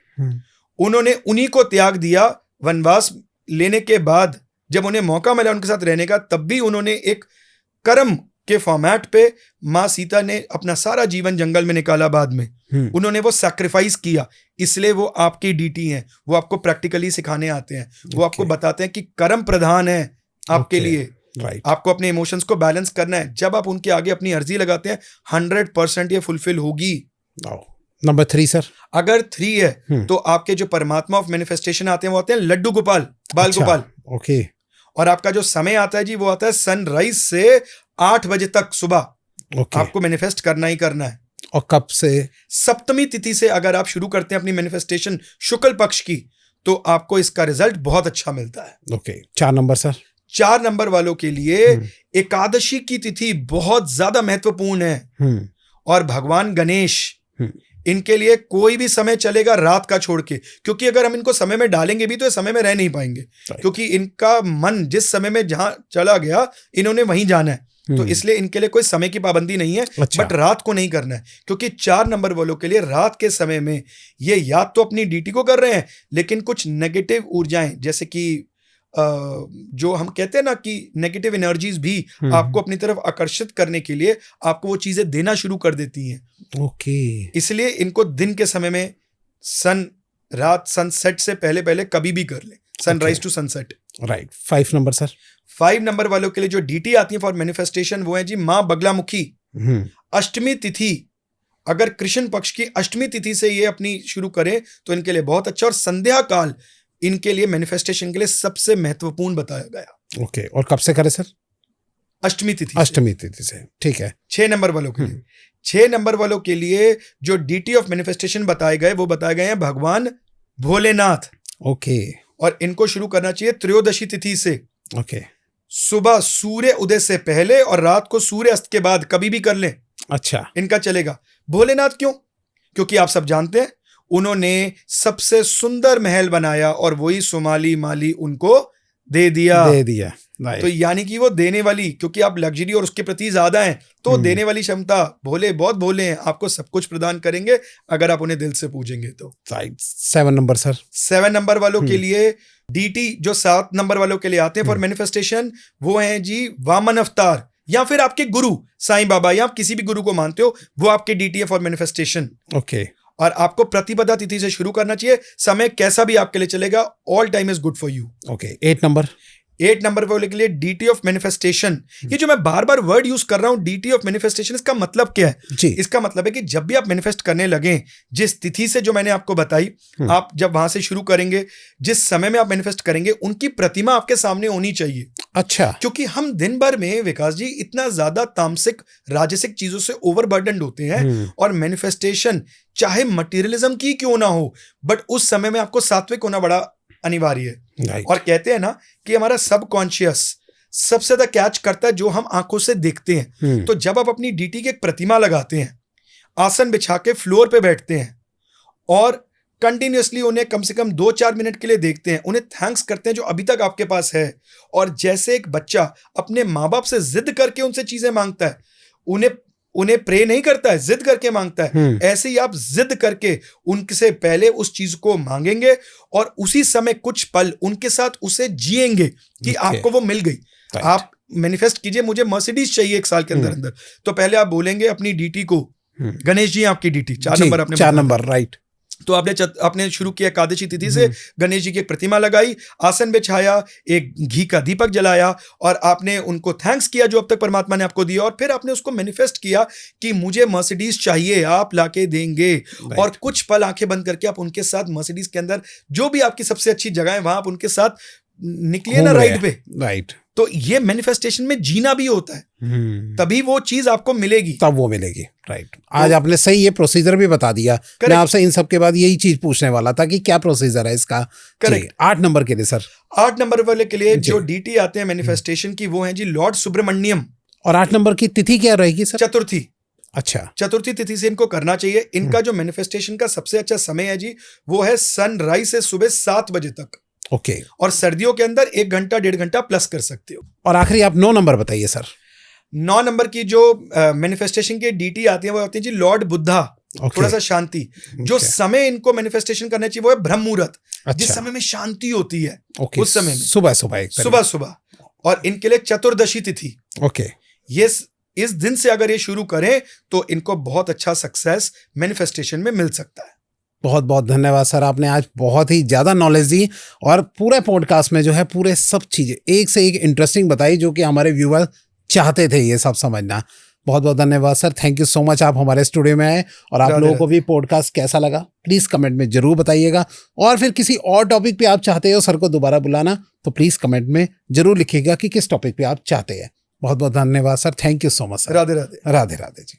उन्होंने उन्हीं को त्याग दिया वनवास लेने के बाद। जब उन्हें मौका मिला उनके साथ रहने का, तब भी उन्होंने एक कर्म के फॉर्मेट पे मां सीता ने अपना सारा जीवन जंगल में निकाला। बाद में उन्होंने वो सैक्रिफाइस किया, इसलिए वो आपकी डीटी हैं। वो आपको प्रैक्टिकली सिखाने आते हैं, वो आपको बताते हैं कि कर्म प्रधान है आपके लिए। राइट। आपको अपने इमोशंस को बैलेंस करना है। जब आप उनके आगे अपनी अर्जी लगाते हैं, 100% ये फुलफिल होगी। Number 3 sir. अगर 3 है तो आपके जो परमात्मा ऑफ मैनिफेस्टेशन आते हैं वो आते हैं लड्डू गोपाल, बाल अच्छा, गोपाल। ओके। और आपका जो समय आता है जी वो आता है सनराइज से 8 बजे तक सुबह। ओके। आपको मैनिफेस्ट करना ही करना है। और कब से? सप्तमी तिथि से अगर आप शुरू करते हैं अपनी मैनिफेस्टेशन शुक्ल पक्ष की, तो आपको इसका रिजल्ट बहुत अच्छा मिलता है। ओके। 4 number sir. 4 नंबर वालों के लिए एकादशी की तिथि बहुत ज्यादा महत्वपूर्ण है। और भगवान गणेश, इनके लिए कोई भी समय चलेगा रात का छोड़ के, क्योंकि अगर हम इनको समय में डालेंगे भी तो ये समय में रह नहीं पाएंगे, क्योंकि इनका मन जिस समय में जहां चला गया इन्होंने वहीं जाना है। तो इसलिए इनके लिए कोई समय की पाबंदी नहीं है। अच्छा। बट रात को नहीं करना है, क्योंकि 4 नंबर वालों के लिए रात के समय में ये या तो अपनी ड्यूटी को कर रहे हैं, लेकिन कुछ नेगेटिव ऊर्जाएं, जैसे कि जो हम कहते हैं ना कि नेगेटिव एनर्जीज भी आपको अपनी तरफ आकर्षित करने के लिए आपको वो चीजें देना शुरू कर देती हैं। ओके। इसलिए इनको दिन के समय में रात सनसेट से पहले पहले कभी भी कर ले, sunrise to sunset. Right. 5 number sir. 5 number वालों के लिए जो डीटी आती है फॉर मैनिफेस्टेशन वो है जी मां बगलामुखी। अष्टमी तिथि, अगर कृष्ण पक्ष की अष्टमी तिथि से ये अपनी शुरू करें तो इनके लिए बहुत अच्छा। और संध्या काल इनके लिए मैनिफेस्टेशन के लिए सबसे महत्वपूर्ण बताया गया। ओके। और कब से करें सर? अष्टमी तिथि। अष्टमी तिथि से, ठीक है। 6 नंबर वालों के लिए 6 नंबर वालों के लिए जो डीटी ऑफ मैनिफेस्टेशन बताए गए वो बताए गए हैं भगवान भोलेनाथ। ओके। और इनको शुरू करना चाहिए त्रयोदशी तिथि से। ओके। सुबह सूर्य उदय से पहले और रात को सूर्य अस्त के बाद कभी भी कर लें। अच्छा। इनका चलेगा। भोलेनाथ क्यों? क्योंकि आप सब जानते हैं उन्होंने सबसे सुंदर महल बनाया और वही सोमाली माली उनको दे दिया। तो यानी कि वो देने वाली, क्योंकि आप लग्जरी और उसके प्रति ज्यादा हैं, तो देने वाली क्षमता, भोले बहुत भोले हैं, आपको सब कुछ प्रदान करेंगे अगर आप उन्हें दिल से पूजेंगे तो। 7 नंबर सर। 7 नंबर वालों के लिए डीटी जो 7 नंबर वालों के लिए आते हैं फॉर मैनिफेस्टेशन वो हैं जी वामन अवतार, या फिर आपके गुरु साईं बाबा, या आप किसी भी गुरु को मानते हो, वो आपके डीटी है फॉर मैनिफेस्टेशन। ओके। और आपको प्रतिपदा तिथि से शुरू करना चाहिए। समय कैसा भी आपके लिए चलेगा, all time is good for you. Okay. 8 number. 8 number वाले के लिए डीटी ऑफ मैनिफेस्टेशन। ये जो मैं बार बार वर्ड यूज कर रहा हूं डीटी ऑफ मैनिफेस्टेशन, इसका मतलब क्या है जी? इसका मतलब है कि जब भी आप मैनिफेस्ट करने लगे, जिस तिथि से जो मैंने आपको बताई, आप जब वहां से शुरू करेंगे, जिस समय में आप मैनिफेस्ट करेंगे, उनकी प्रतिमा आपके सामने होनी चाहिए। अच्छा। क्योंकि हम दिन भर में विकास जी इतना ज्यादा तामसिक राजसिक चीजों से ओवरबर्डन्ड होते हैं, और मैनिफेस्टेशन चाहे मटेरियलिज्म की क्यों ना हो, बट उस समय में आपको सात्विक होना बड़ा अनिवार्य है। और कहते हैं ना कि हमारा सबकॉन्शियस सबसे ज्यादा कैच करता है जो हम आंखों से देखते हैं। तो जब आप अपनी डीटी की एक प्रतिमा लगाते हैं, आसन बिछा के फ्लोर पे बैठते हैं और कंटिन्यूअसली उन्हें कम से कम 2-4 मिनट के लिए देखते हैं, उन्हें थैंक्स करते हैं जो अभी तक आपके पास है, और जैसे एक बच्चा अपने माँ बाप से जिद करके उनसे चीजें मांगता है, उन्हें प्रे नहीं करता है, जिद करके मांगता है, ऐसे ही आप जिद करके उनसे पहले उस चीज को मांगेंगे और उसी समय कुछ पल उनके साथ उसे जिएंगे कि आपको वो मिल गई। आप मैनिफेस्ट कीजिए मुझे मर्सिडीज चाहिए 1 साल के अंदर अंदर, तो पहले आप बोलेंगे अपनी डीटी को, गणेश जी आपकी डीटी 4 नंबर, आपने 4 नंबर, राइट। तो आपने शुरू किया एकादशी तिथि से, गणेश जी की एक प्रतिमा लगाई, आसन बिछाया, एक घी का दीपक जलाया, और आपने उनको थैंक्स किया जो अब तक परमात्मा ने आपको दिया, और फिर आपने उसको मैनिफेस्ट किया कि मुझे मर्सिडीज चाहिए, आप लाके देंगे। और कुछ पल आंखें बंद करके आप उनके साथ मर्सिडीज के अंदर जो भी आपकी सबसे अच्छी जगह है वहां आप उनके साथ निकलिए ना राइट पे, राइट, तो ये मैनिफेस्टेशन में जीना भी होता है, तभी वो चीज आपको मिलेगी, तब वो मिलेगी। राइट, आज आपने सही ये प्रोसीजर भी बता दिया। मैं आपसे इन सब के बाद यही चीज पूछने वाला था कि क्या प्रोसीजर है इसका। करेक्ट। 8 नंबर के लिए सर, 8 नंबर वाले के लिए जो डीटी आते हैं मैनिफेस्टेशन की, वो है जी लॉर्ड सुब्रमण्यम। और 8 नंबर की तिथि क्या रहेगी सर? चतुर्थी। अच्छा, चतुर्थी तिथि से इनको करना चाहिए। इनका जो मैनिफेस्टेशन का सबसे अच्छा समय है जी, वो है सनराइज से सुबह 7 बजे तक। ओके। और सर्दियों के अंदर 1 घंटा 1.5 घंटा प्लस कर सकते हो। और आखिरी आप 9 नंबर बताइए सर। 9 नंबर की जो मैनिफेस्टेशन की डीटी आती है वो आती है जी लॉर्ड बुद्धा। थोड़ा सा शांति, जो समय इनको मैनिफेस्टेशन करना चाहिए वो है ब्रह्म मुहूर्त, जिस समय में शांति होती है, उस समय में सुबह सुबह। और इनके लिए चतुर्दशी तिथि। ओके, ये इस दिन से अगर ये शुरू करें तो इनको बहुत अच्छा सक्सेस मैनिफेस्टेशन में मिल सकता है। बहुत बहुत धन्यवाद सर, आपने आज बहुत ही ज़्यादा नॉलेज दी और पूरे पॉडकास्ट में जो है पूरे सब चीज़ें एक से एक इंटरेस्टिंग बताई, जो कि हमारे व्यूअर चाहते थे ये सब समझना। बहुत बहुत धन्यवाद sir, thank you so much, आप हमारे स्टूडियो में आए। और आप लोगों को भी पॉडकास्ट कैसा लगा प्लीज़ कमेंट में ज़रूर बताइएगा। और फिर किसी और टॉपिक पे आप चाहते हो सर को दोबारा बुलाना तो प्लीज़ कमेंट में ज़रूर लिखिएगा कि किस टॉपिक पे आप चाहते हैं। बहुत बहुत धन्यवाद sir, thank you so much sir. Radhe Radhe. Radhe Radhe ji.